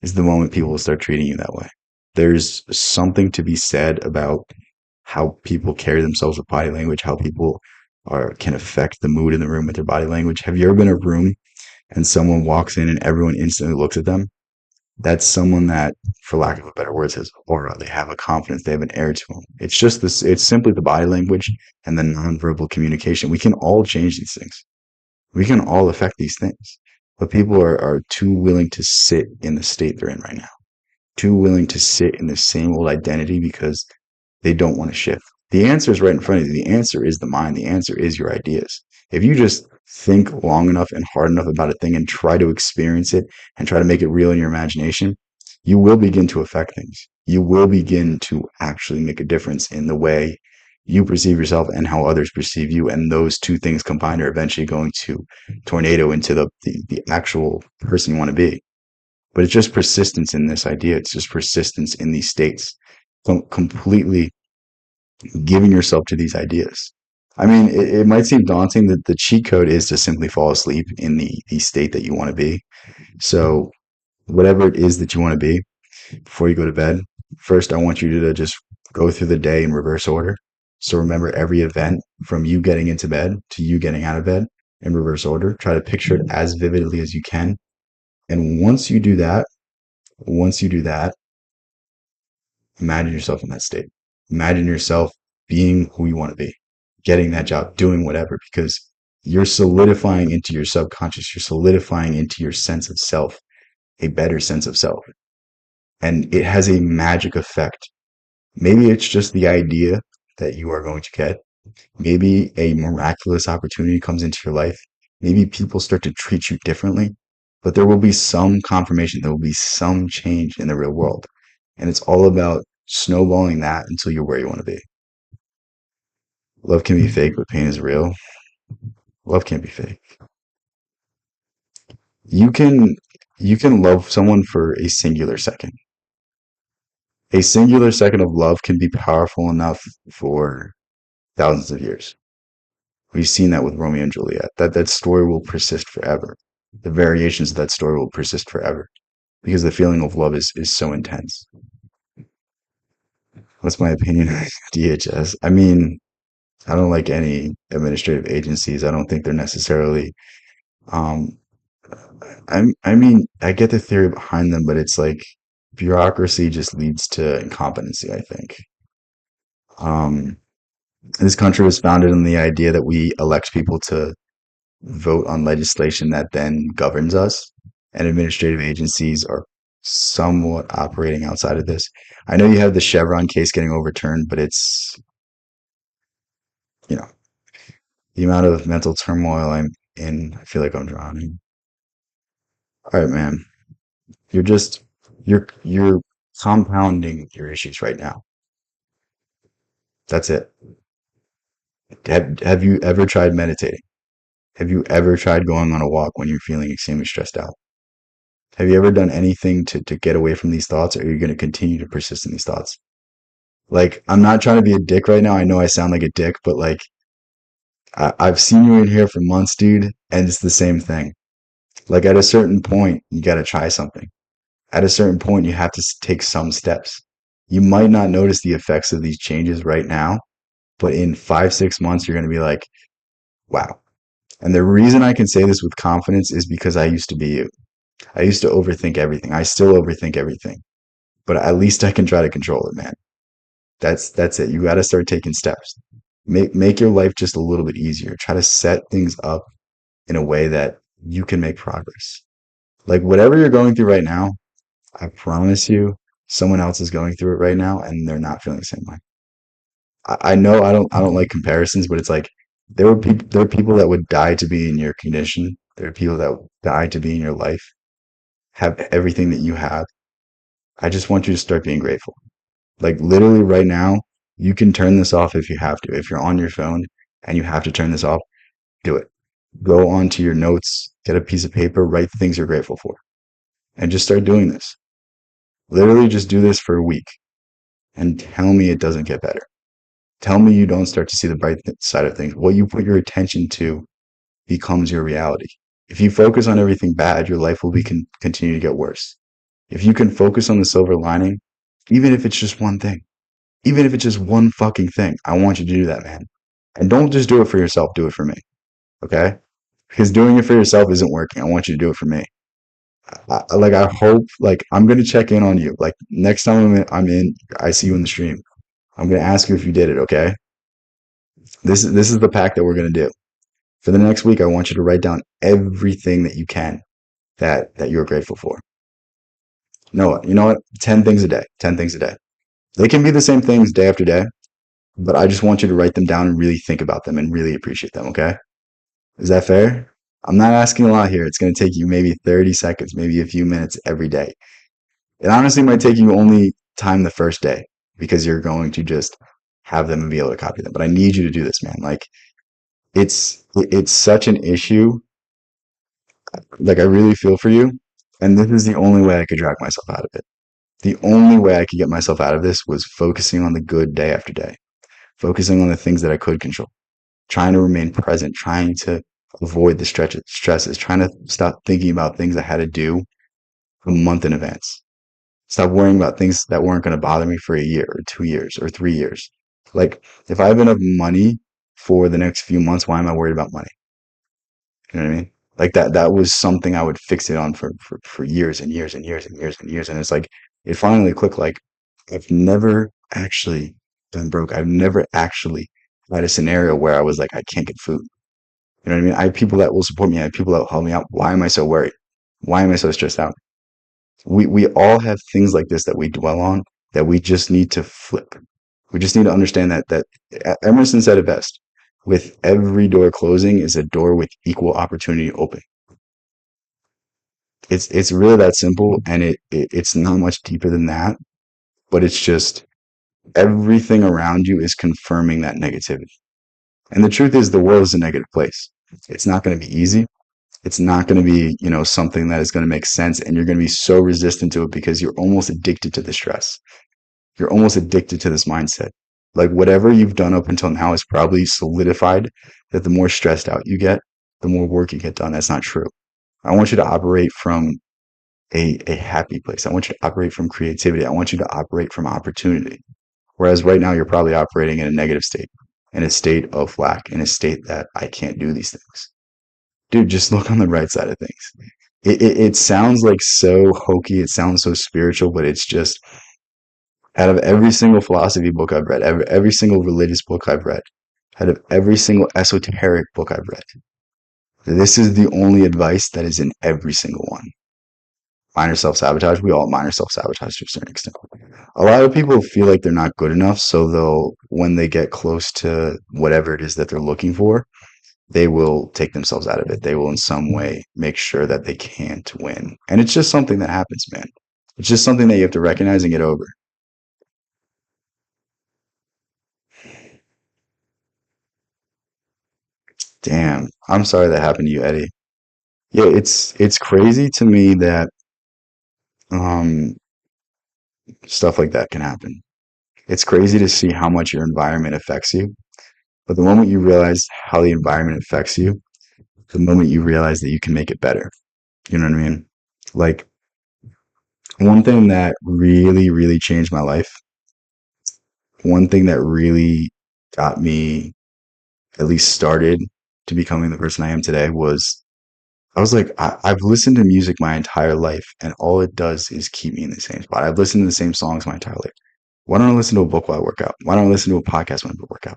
is the moment people will start treating you that way. There's something to be said about how people carry themselves with body language, how people can affect the mood in the room with their body language. Have you ever been in a room and someone walks in and everyone instantly looks at them? That's someone that, for lack of a better word, has aura. They have a confidence. They have an air to them. It's just this. It's simply the body language and the nonverbal communication. We can all change these things. We can all affect these things. But people are too willing to sit in the state they're in right now. Too willing to sit in the same old identity because they don't want to shift. The answer is right in front of you. The answer is the mind. The answer is your ideas. If you just think long enough and hard enough about a thing and try to experience it and try to make it real in your imagination, you will begin to affect things. You will begin to actually make a difference in the way you perceive yourself and how others perceive you. And those two things combined are eventually going to tornado into the actual person you want to be. But it's just persistence in this idea. It's just persistence in these states. Completely giving yourself to these ideas. I mean, it might seem daunting that the cheat code is to simply fall asleep in the state that you want to be. So whatever it is that you want to be before you go to bed, first I want you to just go through the day in reverse order. So remember every event from you getting into bed to you getting out of bed in reverse order. Try to picture it as vividly as you can. And once you do that, imagine yourself in that state. Imagine yourself being who you want to be, getting that job, doing whatever, because you're solidifying into your subconscious, you're solidifying into your sense of self, a better sense of self. And it has a magic effect. Maybe it's just the idea that you are going to get. Maybe a miraculous opportunity comes into your life. Maybe people start to treat you differently, but there will be some confirmation. There will be some change in the real world. And it's all about snowballing that until you're where you want to be. Love can be fake, but pain is real. Love can't be fake. You can you can love someone for a singular second. A singular second of love can be powerful enough for thousands of years. We've seen that with Romeo and Juliet. That story will persist forever. The variations of that story will persist forever because the feeling of love is so intense. What's my opinion on DHS? I mean, I don't like any administrative agencies. I don't think they're necessarily. Um, I mean, I get the theory behind them, but it's like bureaucracy just leads to incompetency, I think. Um, this country was founded on the idea that we elect people to vote on legislation that then governs us, and administrative agencies are somewhat operating outside of this. I know you have the Chevron case getting overturned, but it's, you know, the amount of mental turmoil I'm in, I feel like I'm drowning. All right, man. You're just you're compounding your issues right now. That's it. Have you ever tried meditating? Have you ever tried going on a walk when you're feeling extremely stressed out? Have you ever done anything to get away from these thoughts, or are you going to continue to persist in these thoughts? Like, I'm not trying to be a dick right now. I know I sound like a dick, but like, I've seen you in here for months, dude, and it's the same thing. Like, at a certain point, you got to try something. At a certain point, you have to take some steps. You might not notice the effects of these changes right now, But in 5, 6 months, you're going to be like, wow. And the reason I can say this with confidence is because I used to be you. I used to overthink everything. I still overthink everything, but at least I can try to control it, man. That's it. You got to start taking steps. Make your life just a little bit easier. Try to set things up in a way that you can make progress. Like whatever you're going through right now, I promise you, someone else is going through it right now and they're not feeling the same way. I know I don't like comparisons, but it's like there are people that would die to be in your condition. There are people that would die to be in your life, have everything that you have. I just want you to start being grateful. Like literally right now, you can turn this off if you have to. If you're on your phone and you have to turn this off, do it. Go onto your notes, get a piece of paper, write the things you're grateful for, and just start doing this. Literally just do this for a week and tell me it doesn't get better. Tell me you don't start to see the bright side of things. What you put your attention to becomes your reality. If you focus on everything bad, your life will continue to get worse. If you can focus on the silver lining, even if it's just one thing, even if it's just one fucking thing, I want you to do that, man. And don't just do it for yourself, do it for me. Okay? Because doing it for yourself isn't working. I want you to do it for me. I hope, like, I'm going to check in on you. Like, next time I see you in the stream. I'm going to ask you if you did it, okay? This is the pact that we're going to do. For the next week, I want you to write down everything that you can that you're grateful for. No, you know what? 10 things a day. 10 things a day. They can be the same things day after day, but I just want you to write them down and really think about them and really appreciate them, okay? Is that fair? I'm not asking a lot here. It's going to take you maybe 30 seconds, maybe a few minutes every day. It honestly might take you only time the first day because you're going to just have them and be able to copy them. But I need you to do this, man. Like it's such an issue. Like I really feel for you. And this is the only way I could drag myself out of it. The only way I could get myself out of this was focusing on the good day after day, focusing on the things that I could control, trying to remain present, trying to avoid the stresses, trying to stop thinking about things I had to do a month in advance. Stop worrying about things that weren't going to bother me for a year or 2 years or 3 years. Like, if I have enough money for the next few months, why am I worried about money? You know what I mean? Like that was something I would fixate on for years and years and years and years and years. And it's like, it finally clicked like, I've never actually been broke. I've never actually had a scenario where I was like, I can't get food. You know what I mean? I have people that will support me. I have people that will help me out. Why am I so worried? Why am I so stressed out? We all have things like this that we dwell on that we just need to flip. We just need to understand that Emerson said it best. With every door closing is a door with equal opportunity open. It's really that simple, and it's not much deeper than that. But it's just everything around you is confirming that negativity. And the truth is, the world is a negative place. It's not going to be easy. It's not going to be, something that is going to make sense, and you're going to be so resistant to it because you're almost addicted to the stress. You're almost addicted to this mindset. Like whatever you've done up until now is probably solidified that the more stressed out you get, the more work you get done. That's not true. I want you to operate from a happy place. I want you to operate from creativity. I want you to operate from opportunity. Whereas right now you're probably operating in a negative state, in a state of lack, in a state that I can't do these things. Dude, just look on the right side of things. It sounds like so hokey. It sounds so spiritual, but it's just out of every single philosophy book I've read, every single religious book I've read, out of every single esoteric book I've read, this is the only advice that is in every single one. Minor self-sabotage. We all minor self-sabotage to a certain extent. A lot of people feel like they're not good enough, so when they get close to whatever it is that they're looking for, they will take themselves out of it. They will in some way make sure that they can't win. And it's just something that happens, man. It's just something that you have to recognize and get over. Damn. I'm sorry that happened to you, Eddie. Yeah, it's crazy to me that um stuff like that can happen. It's crazy to see how much your environment affects you. But the moment you realize how the environment affects you, the moment you realize that you can make it better. You know what I mean? Like one thing that really, really changed my life, one thing that really got me at least started to becoming the person I am today was I was like, I've listened to music my entire life, and all it does is keep me in the same spot. I've listened to the same songs my entire life. Why don't I listen to a book while I work out? Why don't I listen to a podcast when I work out?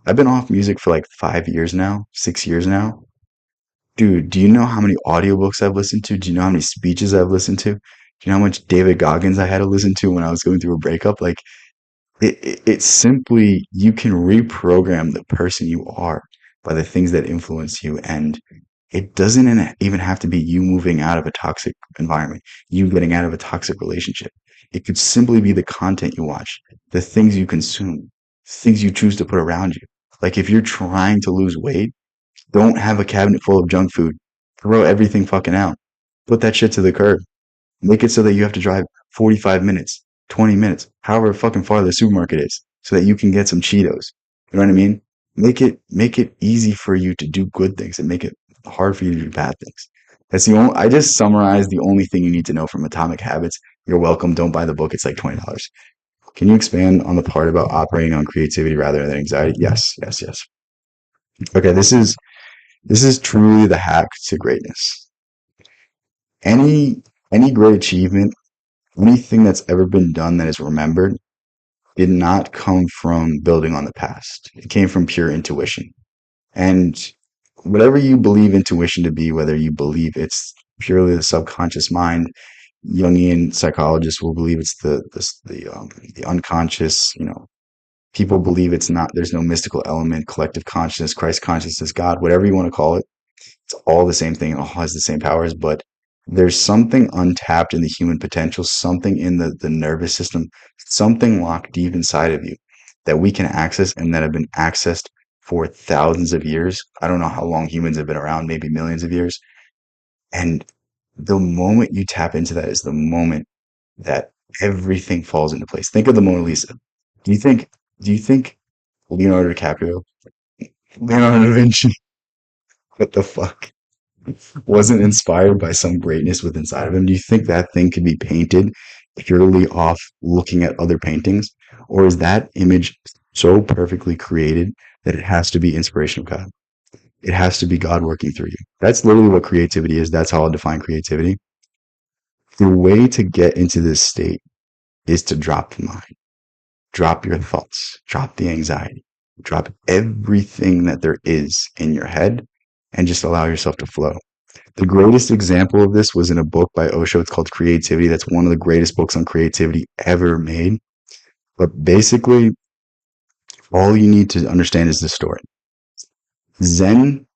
I've been off music for like 5 years now, 6 years now. Dude, do you know how many audiobooks I've listened to? Do you know how many speeches I've listened to? Do you know how much David Goggins I had to listen to when I was going through a breakup? Like, it's simply, you can reprogram the person you are by the things that influence you. And it doesn't even have to be you moving out of a toxic environment, you getting out of a toxic relationship. It could simply be the content you watch, the things you consume, things you choose to put around you. Like if you're trying to lose weight, don't have a cabinet full of junk food. Throw everything fucking out. Put that shit to the curb. Make it so that you have to drive 45 minutes, 20 minutes, however fucking far the supermarket is, so that you can get some Cheetos. You know what I mean? Make it easy for you to do good things and make it hard for you to do bad things. That's the only, I just summarized the only thing you need to know from Atomic Habits. You're welcome. Don't buy the book. It's like $20. Can you expand on the part about operating on creativity rather than anxiety? Yes, yes, yes. Okay, this is truly the hack to greatness. Any any great achievement, anything that's ever been done that is remembered, did not come from building on the past. It came from pure intuition. And whatever you believe intuition to be, whether you believe it's purely the subconscious mind, Jungian psychologists will believe it's the unconscious. People believe it's not. There's no mystical element, collective consciousness, Christ consciousness, God, whatever you want to call it. It's all the same thing. It all has the same powers, but there's something untapped in the human potential, something in the nervous system, something locked deep inside of you that we can access and that have been accessed for thousands of years. I don't know how long humans have been around, maybe millions of years. And the moment you tap into that is the moment that everything falls into place. Think of the Mona Lisa. Do you think, do you think Leonardo DiCaprio, Leonardo da Vinci, what the fuck? Wasn't inspired by some greatness within inside of him? Do you think that thing could be painted purely off looking at other paintings? Or is that image so perfectly created that it has to be inspiration of God? It has to be God working through you. That's literally what creativity is. That's how I define creativity. The way to get into this state is to drop the mind, drop your thoughts, drop the anxiety, drop everything that there is in your head, and just allow yourself to flow. The greatest example of this was in a book by Osho. It's called Creativity. That's one of the greatest books on creativity ever made. But basically, all you need to understand is this story. Zen,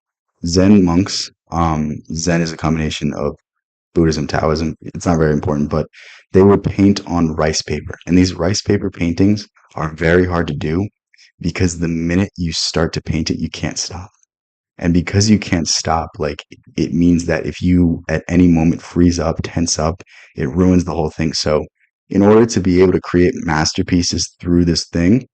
Zen monks, Zen is a combination of Buddhism, Taoism. It's not very important, but they would paint on rice paper. And these rice paper paintings are very hard to do because the minute you start to paint it, you can't stop. And because you can't stop, like it means that if you at any moment freeze up, tense up, it ruins the whole thing. So in order to be able to create masterpieces through this thing,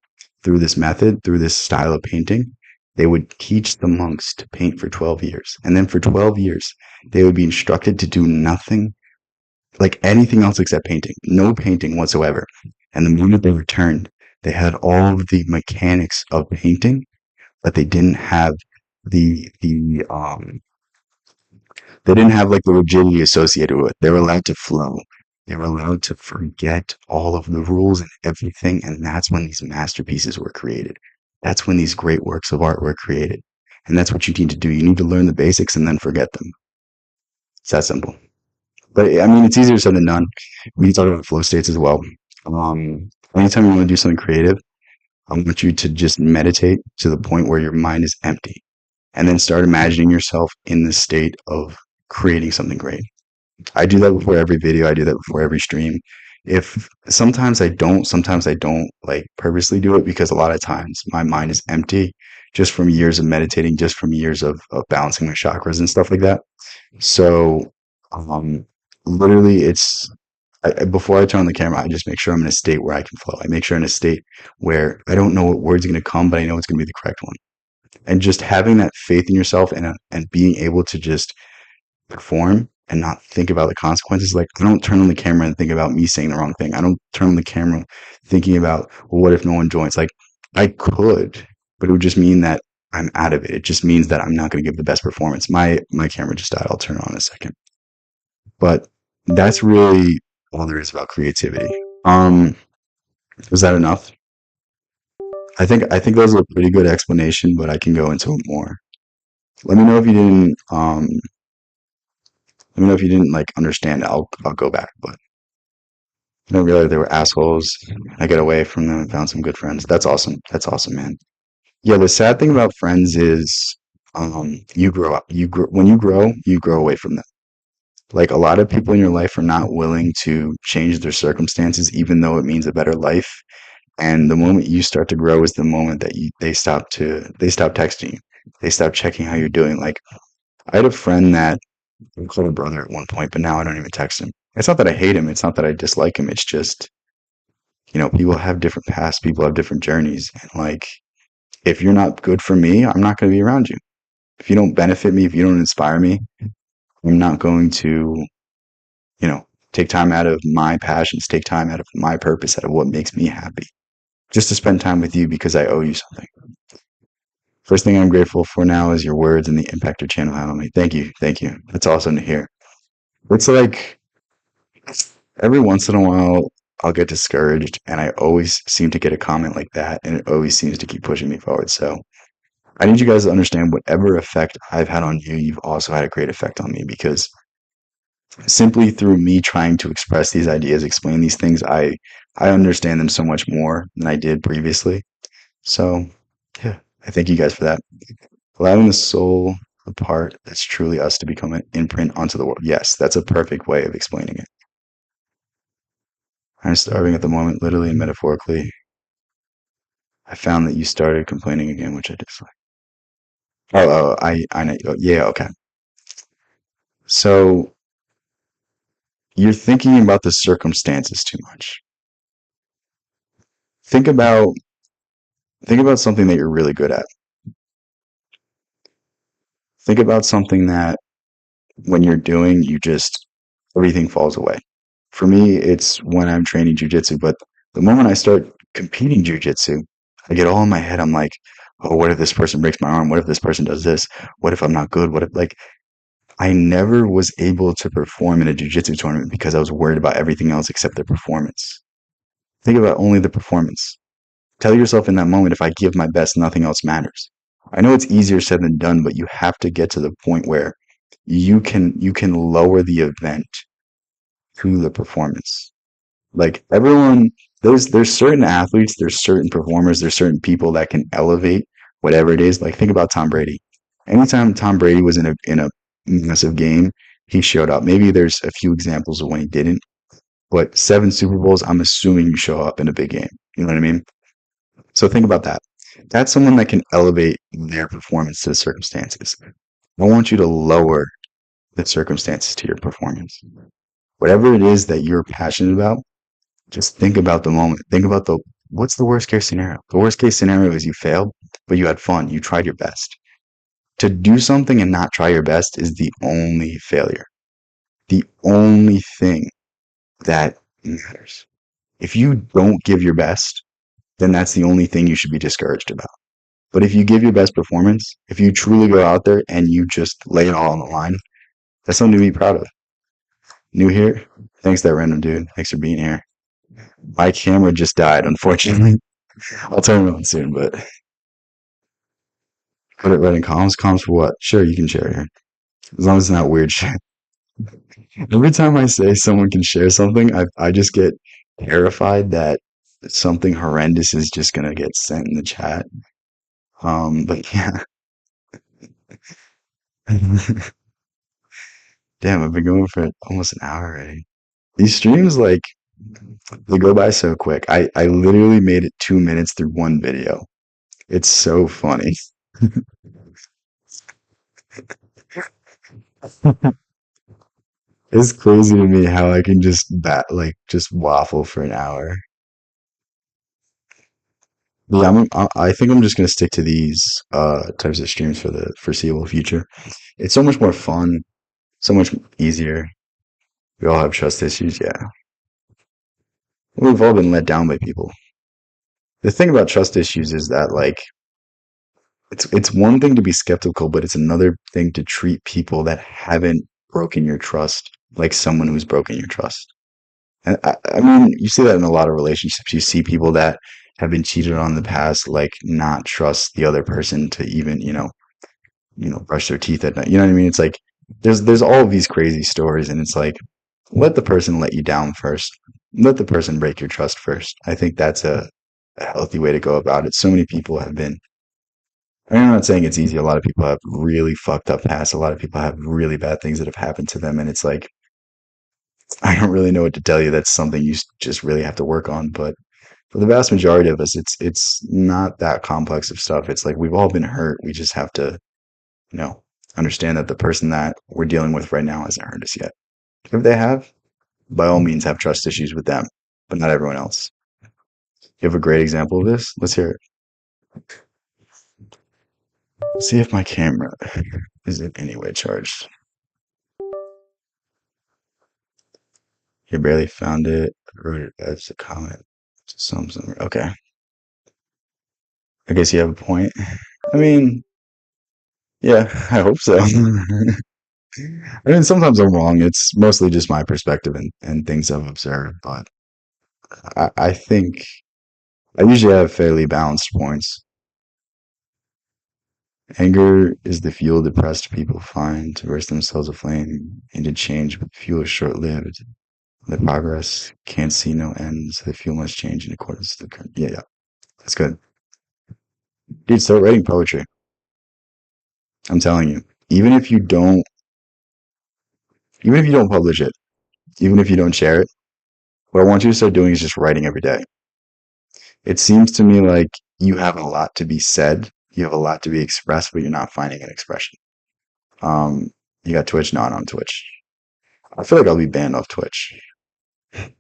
through this method, through this style of painting, they would teach the monks to paint for 12 years. And then for 12 years, they would be instructed to do nothing like anything else except painting, no painting whatsoever. And the moment they returned, they had all of the mechanics of painting, but the they didn't have like the rigidity associated with it. They were allowed to flow. They were allowed to forget all of the rules and everything, and that's when these masterpieces were created. That's when these great works of art were created. And that's what you need to do. You need to learn the basics and then forget them. It's that simple. But I mean, it's easier said than done. We can talk about flow states as well. Anytime you want to do something creative, I want you to just meditate to the point where your mind is empty and then start imagining yourself in the state of creating something great. I do that before every video. I do that before every stream. If sometimes I don't like purposely do it because a lot of times my mind is empty just from years of meditating, just from years of balancing my chakras and stuff like that. So, um, literally before I turn on the camera, I just make sure I'm in a state where I can flow. I make sure I'm in a state where I don't know what word's going to come, but I know it's going to be the correct one. And just having that faith in yourself and being able to just perform and not think about the consequences. Like I don't turn on the camera and think about me saying the wrong thing. I don't turn on the camera thinking about, well, what if no one joins? Like I could, but it would just mean that I'm out of it. It just means that I'm not going to give the best performance. My camera just died. I'll turn it on in a second. But that's really all there is about creativity. Um, was that enough? I think that was a pretty good explanation, but I can go into it more. Let me know if you didn't let me know if you didn't like understand. I'll go back, but I didn't realize they were assholes. I get away from them and found some good friends. That's awesome. That's awesome, man. Yeah, the sad thing about friends is you grow up. You grow away from them. Like a lot of people in your life are not willing to change their circumstances, even though it means a better life. And the moment you start to grow is the moment that they stop texting you. They stop checking how you're doing. Like I had a friend that I called a brother at one point, but now I don't even text him. It's not that I hate him. It's not that I dislike him. It's just, people have different paths. People have different journeys. And like, if you're not good for me, I'm not going to be around you. If you don't benefit me, if you don't inspire me, I'm not going to, take time out of my passions, take time out of my purpose, out of what makes me happy, just to spend time with you because I owe you something. First thing I'm grateful for now is your words and the impact your channel had on me. Thank you. Thank you. That's awesome to hear. It's like every once in a while, I'll get discouraged, and I always seem to get a comment like that, and it always seems to keep pushing me forward. So I need you guys to understand whatever effect I've had on you, you've also had a great effect on me because simply through me trying to express these ideas, explain these things, I understand them so much more than I did previously. So yeah, I thank you guys for that. Allowing the soul, the part that's truly us, to become an imprint onto the world. Yes, that's a perfect way of explaining it. I'm starving at the moment, literally and metaphorically. I found that you started complaining again, which I dislike. I know. Oh, yeah, okay. So you're thinking about the circumstances too much. Think about think about something that you're really good at. Think about something that when you're doing, you just everything falls away. For me, it's when I'm training jujitsu, but the moment I start competing jujitsu, I get all in my head. I'm like, oh, what if this person breaks my arm? What if this person does this? What if I'm not good? What if like I never was able to perform in a jujitsu tournament because I was worried about everything else except the performance. Think about only the performance. Tell yourself in that moment, if I give my best, nothing else matters. I know it's easier said than done, but you have to get to the point where you can lower the event to the performance. Like everyone, there's certain athletes, there's certain performers, there's certain people that can elevate whatever it is. Like think about Tom Brady. Anytime Tom Brady was in a massive game, he showed up. Maybe there's a few examples of when he didn't, but 7 Super Bowls, I'm assuming you show up in a big game. You know what I mean? So think about that. That's someone that can elevate their performance to the circumstances. I want you to lower the circumstances to your performance. Whatever it is that you're passionate about, just think about the moment. Think about what's the worst case scenario? The worst case scenario is you failed, but you had fun. You tried your best. To do something and not try your best is the only failure. The only thing that matters. If you don't give your best, then that's the only thing you should be discouraged about. But if you give your best performance, if you truly go out there and you just lay it all on the line, that's something to be proud of. New here? Thanks, that random dude. Thanks for being here. My camera just died, unfortunately. I'll turn it on soon, but put it right in comms. Comms for what? Sure, you can share here. As long as it's not weird shit. Every time I say someone can share something, I just get terrified that something horrendous is just gonna get sent in the chat. But yeah. Damn, I've been going for almost an hour already. These streams, like, they go by so quick. I literally made it 2 minutes through one video. It's so funny. It's crazy to me how I can just waffle for an hour. But yeah, I think I'm just gonna stick to these types of streams for the foreseeable future. It's so much more fun, so much easier. We all have trust issues, yeah. We've all been let down by people. the thing about trust issues is that like it's one thing to be skeptical, but it's another thing to treat people that haven't broken your trust like someone who's broken your trust. And I mean, you see that in a lot of relationships. You see people that have been cheated on in the past, like not trust the other person to even, brush their teeth at night. You know what I mean? It's like there's all of these crazy stories, and it's like let the person let you down first. Let the person break your trust first. I think that's a healthy way to go about it. So many people have been. I'm not saying it's easy. A lot of people have really fucked up past. A lot of people have really bad things that have happened to them, and it's like I don't really know what to tell you. That's something you just really have to work on. But for the vast majority of us, it's not that complex of stuff. It's like we've all been hurt. We just have to, you know, understand that the person that we're dealing with right now hasn't hurt us yet. If they have, by all means, have trust issues with them, but not everyone else. You have a great example of this? Let's hear it. See if my camera is in any way charged. You barely found it. I wrote it as a comment. Something. Okay. I guess you have a point. I mean, yeah, I hope so. I mean, sometimes I'm wrong. It's mostly just my perspective and things I've observed, but I think I usually have fairly balanced points. Anger is the fuel depressed people find to burst themselves aflame into change, but the fuel is short-lived. The progress can't see no end, so the fuel must change in accordance to the current. Yeah, yeah, that's good. Dude, start writing poetry. I'm telling you. Even if you don't, even if you don't publish it, even if you don't share it, what I want you to start doing is just writing every day. It seems to me like you have a lot to be said, you have a lot to be expressed, but you're not finding an expression. Um, you got Twitch, not on Twitch. I feel like I'll be banned off Twitch. I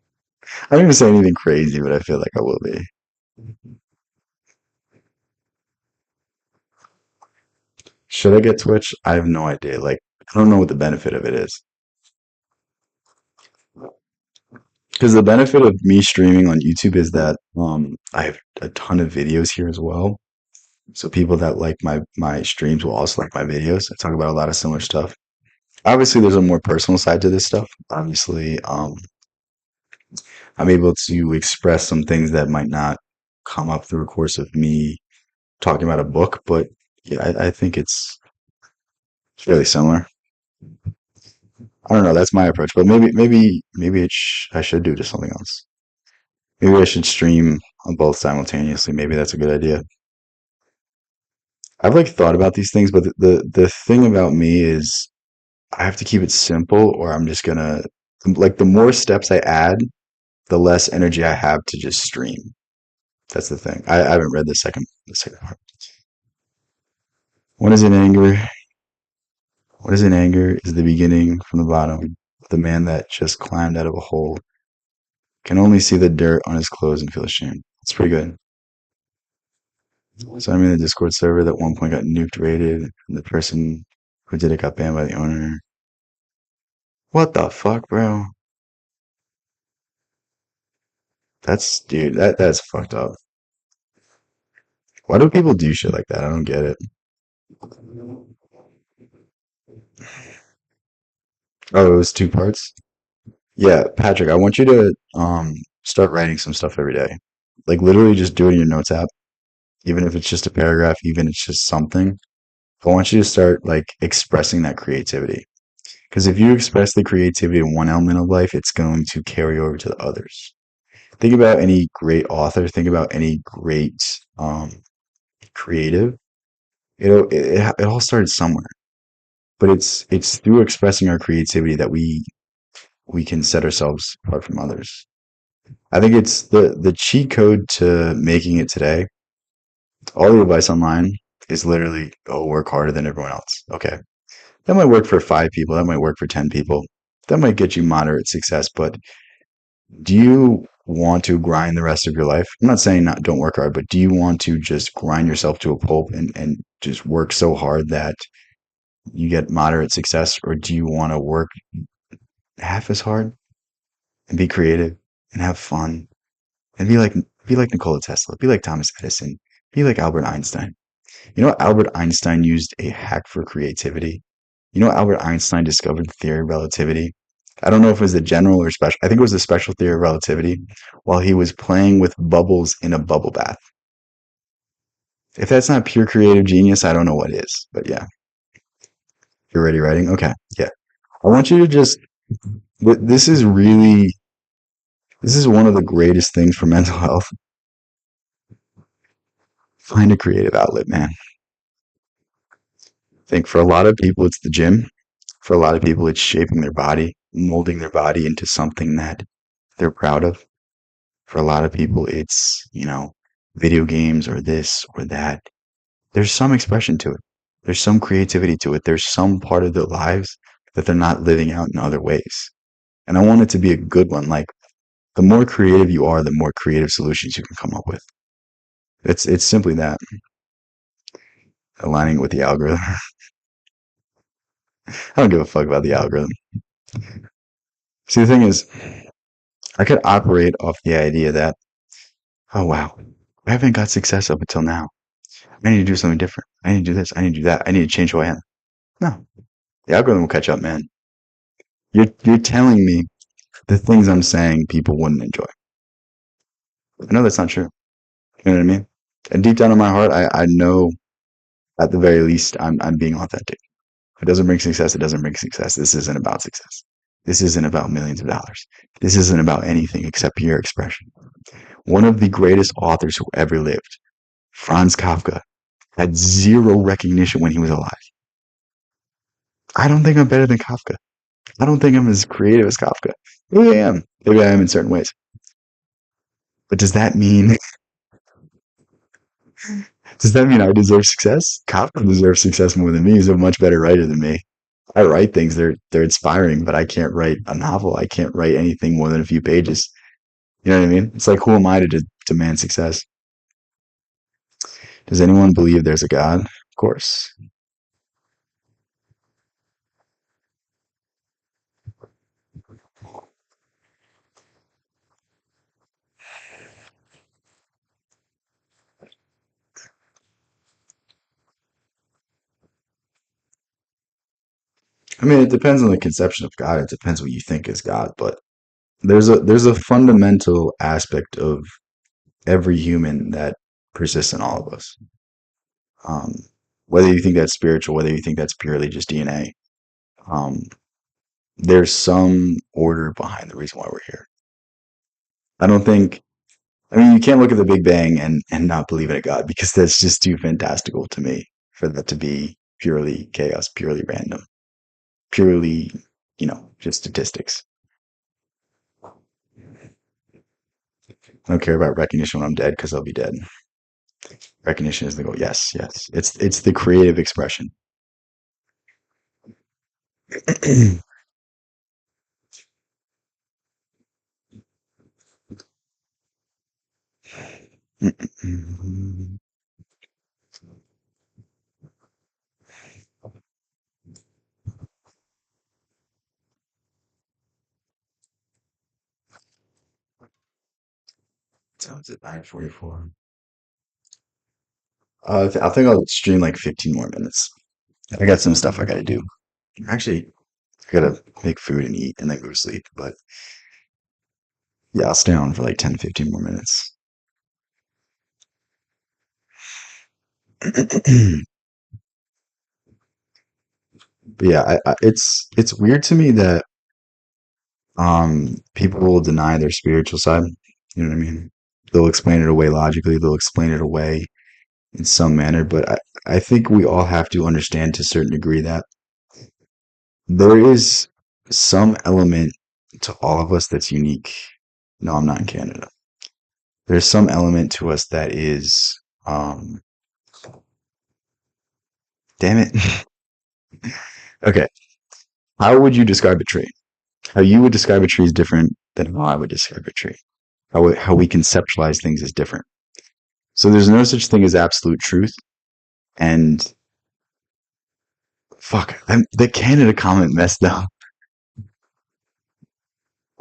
don't even say anything crazy, but I feel like I will be. Should I get Twitch? I have no idea. Like, I don't know what the benefit of it is. Because the benefit of me streaming on YouTube is that I have a ton of videos here as well. So people that like my streams will also like my videos. I talk about a lot of similar stuff. Obviously, there's a more personal side to this stuff. Obviously, I'm able to express some things that might not come up through a course of me talking about a book, but yeah, I think it's fairly similar. I don't know. That's my approach, but maybe I should do just something else. Maybe I should stream on both simultaneously. Maybe that's a good idea. I've like thought about these things, but the thing about me is I have to keep it simple, or I'm just gonna like the more steps I add, the less energy I have to just stream. That's the thing. I haven't read the second part. What is in anger? What is in anger is the beginning from the bottom. The man that just climbed out of a hole can only see the dirt on his clothes and feel ashamed. It's pretty good. So I'm in the Discord server that one point got nuked rated, and the person who did it got banned by the owner. What the fuck, bro? Dude, that's fucked up. Why do people do shit like that? I don't get it. Oh, it was two parts? Yeah, Patrick, I want you to start writing some stuff every day. Like literally just do it in your notes app, even if it's just a paragraph, even if it's just something. I want you to start like expressing that creativity. Because if you express the creativity in one element of life, it's going to carry over to the others. Think about any great author, think about any great creative. It all started somewhere. But it's through expressing our creativity that we can set ourselves apart from others. I think it's the cheat code to making it today. All the advice online is literally, oh, work harder than everyone else. Okay. That might work for 5 people. That might work for 10 people. That might get you moderate success, but do you want to grind the rest of your life? I'm not saying not don't work hard, but do you want to just grind yourself to a pulp and just work so hard that you get moderate success, or do you want to work half as hard and be creative and have fun and be like Be like Nikola Tesla. Be like Thomas Edison. Be like Albert Einstein. You know, Albert Einstein used a hack for creativity. You know, Albert Einstein discovered the theory of relativity. I don't know if it was the general or special. I think it was the special theory of relativity while he was playing with bubbles in a bubble bath. If that's not pure creative genius, I don't know what is. But yeah, you're ready writing? Okay. Yeah. I want you to just, this is really, this is one of the greatest things for mental health. Find a creative outlet, man. I think for a lot of people, it's the gym. For a lot of people, it's shaping their body, molding their body into something that they're proud of. For a lot of people, it's, video games or this or that. There's some expression to it. There's some creativity to it. There's some part of their lives that they're not living out in other ways. And I want it to be a good one. Like the more creative you are, the more creative solutions you can come up with. It's simply that. Aligning with the algorithm. I don't give a fuck about the algorithm. See, the thing is, I could operate off the idea that, oh wow, I haven't got success up until now. I need to do something different. I need to do this. I need to do that. I need to change who I am. No, the algorithm will catch up, man. You're telling me the things I'm saying people wouldn't enjoy. I know that's not true. You know what I mean? And deep down in my heart, I know at the very least I'm being authentic. If it doesn't bring success, it doesn't bring success. This isn't about success. This isn't about millions of dollars. This isn't about anything except pure expression. One of the greatest authors who ever lived, Franz Kafka, had zero recognition when he was alive. I don't think I'm better than Kafka. I don't think I'm as creative as Kafka. Maybe I am. Maybe I am in certain ways. But does that mean I deserve success? Kafka deserves success more than me. He's a much better writer than me. I write things, they're inspiring, but I can't write a novel. I can't write anything more than a few pages. You know what I mean? It's like, who am I to demand success? Does anyone believe there's a God? Of course. I mean, it depends on the conception of God. It depends what you think is God, but there's a fundamental aspect of every human that persists in all of us. Um, whether you think that's spiritual, whether you think that's purely just DNA, um, there's some order behind the reason why we're here. I don't think. I mean, you can't look at the Big Bang and not believe in a God because that's just too fantastical to me for that to be purely chaos, purely random, purely, just statistics. I don't care about recognition when I'm dead because I'll be dead. Recognition is the goal. Yes, yes. It's the creative expression. So it's at 9:44. I think I'll stream like 15 more minutes. I got some stuff I gotta do. Actually, I gotta make food and eat and then go to sleep. But yeah, I'll stay on for like 10, 15 more minutes. But yeah, it's weird to me that people will deny their spiritual side. You know what I mean? They'll explain it away logically. They'll explain it away in some manner. But I think we all have to understand to a certain degree that there is some element to all of us that's unique. No, I'm not in Canada. There's some element to us that is, damn it. Okay. How would you describe a tree? How you would describe a tree is different than how I would describe a tree. How we conceptualize things is different. So there's no such thing as absolute truth. And fuck, the Canada comment messed up.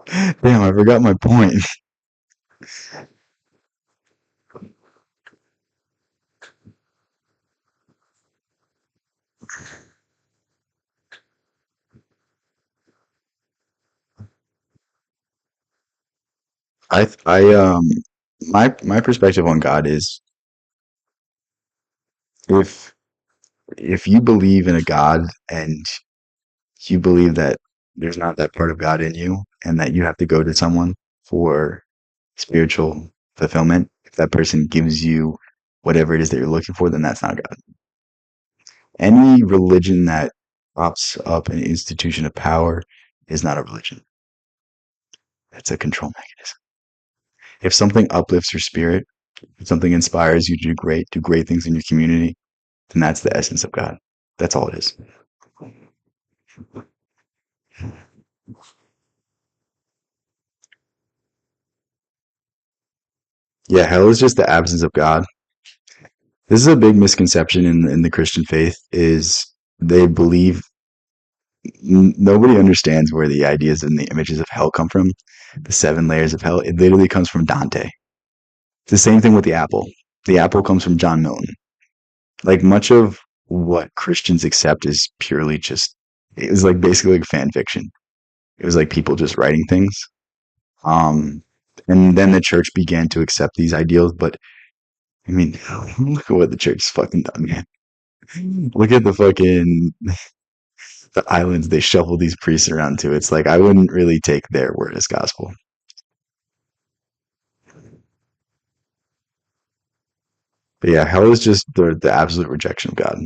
Damn, I forgot my point. I my perspective on God is if if you believe in a God and you believe that there's not that part of God in you and that you have to go to someone for spiritual fulfillment, if that person gives you whatever it is that you're looking for, then that's not God. Any religion that props up an institution of power is not a religion. That's a control mechanism. If something uplifts your spirit, if something inspires you to do great things in your community, then that's the essence of God. That's all it is. Yeah, hell is just the absence of God. This is a big misconception in the Christian faith is they believe nobody understands where the ideas and the images of hell come from. The seven layers of hell. It literally comes from Dante. It's the same thing with the apple. The apple comes from John Milton. Like much of what Christians accept is purely just it was like basically like fan fiction. It was like people just writing things. Um and then the church began to accept these ideals, but I mean, look at what the church has fucking done, man. Look at the fucking the islands they shuffle these priests around to. It's like I wouldn't really take their word as gospel. But yeah, hell is just the absolute rejection of God.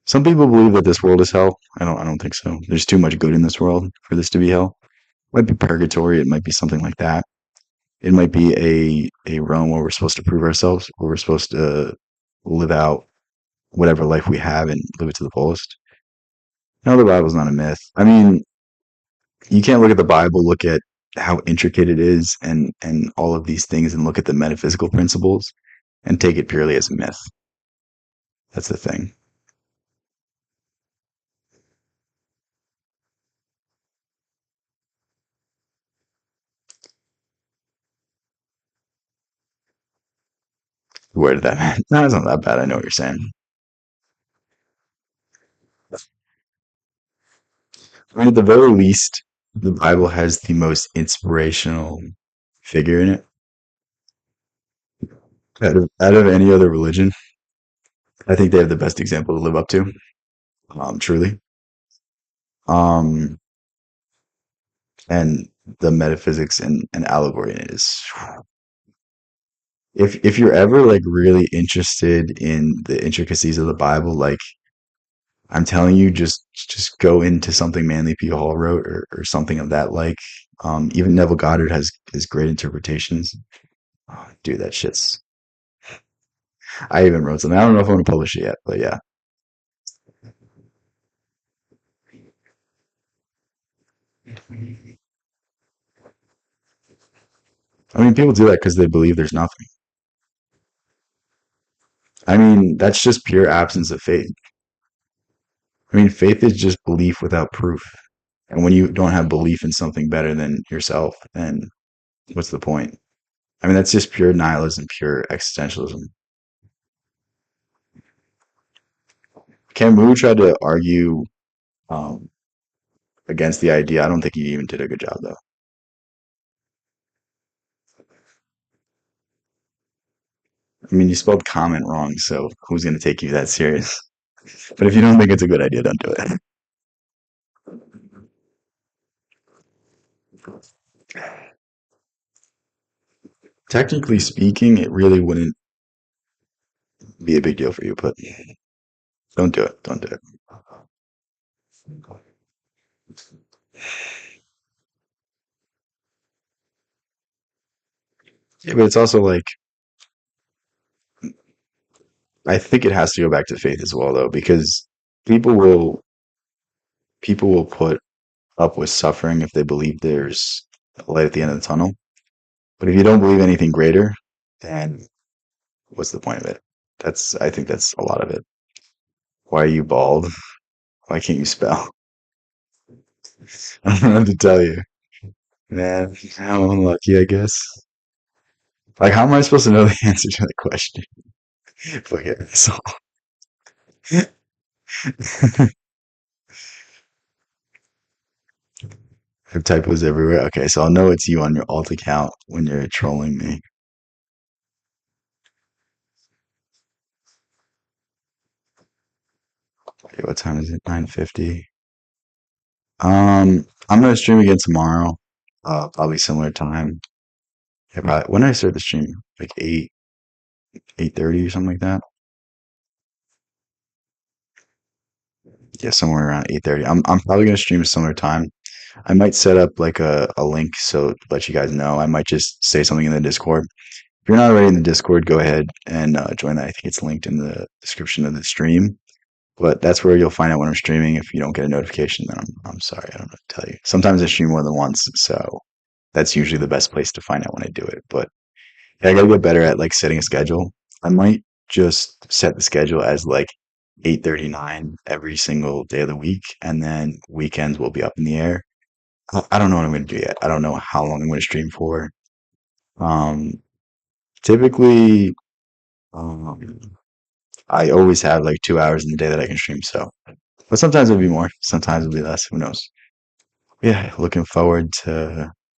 Some people believe that this world is hell. I don't think so. There's too much good in this world for this to be hell. It might be purgatory, it might be something like that. It might be a realm where we're supposed to prove ourselves, where we're supposed to live out whatever life we have and live it to the fullest. No, the Bible's not a myth. I mean, you can't look at the Bible, look at how intricate it is and all of these things and look at the metaphysical principles and take it purely as a myth. That's the thing. Where did that no, it's not that bad. I know what you're saying. I mean, at the very least, the Bible has the most inspirational figure in it out of any other religion. I think they have the best example to live up to, truly. Um, and the metaphysics and allegory in it is if you're ever like really interested in the intricacies of the Bible, like I'm telling you, just go into something Manly P. Hall wrote or something of that like. Even Neville Goddard has great interpretations. Oh, dude, that shit's. I even wrote something. I don't know if I'm gonna publish it yet, but yeah. I mean, people do that because they believe there's nothing. I mean, that's just pure absence of faith. I mean, faith is just belief without proof. And when you don't have belief in something better than yourself, then what's the point? I mean, that's just pure nihilism, pure existentialism. Camus tried to argue um, against the idea. I don't think he even did a good job, though. I mean, you spelled comment wrong, so who's going to take you that serious? But if you don't think it's a good idea, don't do it. Technically speaking, it really wouldn't be a big deal for you, but don't do it. Don't do it. Yeah, but it's also like I think it has to go back to faith as well, though, because people will people will put up with suffering if they believe there's a light at the end of the tunnel. But if you don't believe anything greater, then what's the point of it? I think that's a lot of it. Why are you bald? Why can't you spell? I don't know what to tell you, man. How unlucky, I guess. Like, how am I supposed to know the answer to that question? Fuck it. So, I have typos everywhere. Okay, so I'll know it's you on your alt account when you're trolling me. Okay, what time is it? 9:50. I'm gonna stream again tomorrow. Probably similar time. Yeah, probably. When did I start the stream? Like 8:30 or something like that. Yeah, somewhere around 8:30. I'm probably gonna stream a similar time. I might set up like a link so to let you guys know. I might just say something in the Discord. If you're not already in the Discord, go ahead and join that. I think it's linked in the description of the stream. But that's where you'll find out when I'm streaming. If you don't get a notification, then I'm sorry. I don't know what to tell you. Sometimes I stream more than once, so that's usually the best place to find out when I do it. But yeah, I gotta get better at like setting a schedule. I might just set the schedule as like 8:39 every single day of the week, and then weekends will be up in the air. I don't know what I'm gonna do yet. I don't know how long I'm gonna stream for. Um, typically, um, I always have like 2 hours in the day that I can stream. So, but sometimes it'll be more, sometimes it'll be less. Who knows? Yeah, looking forward to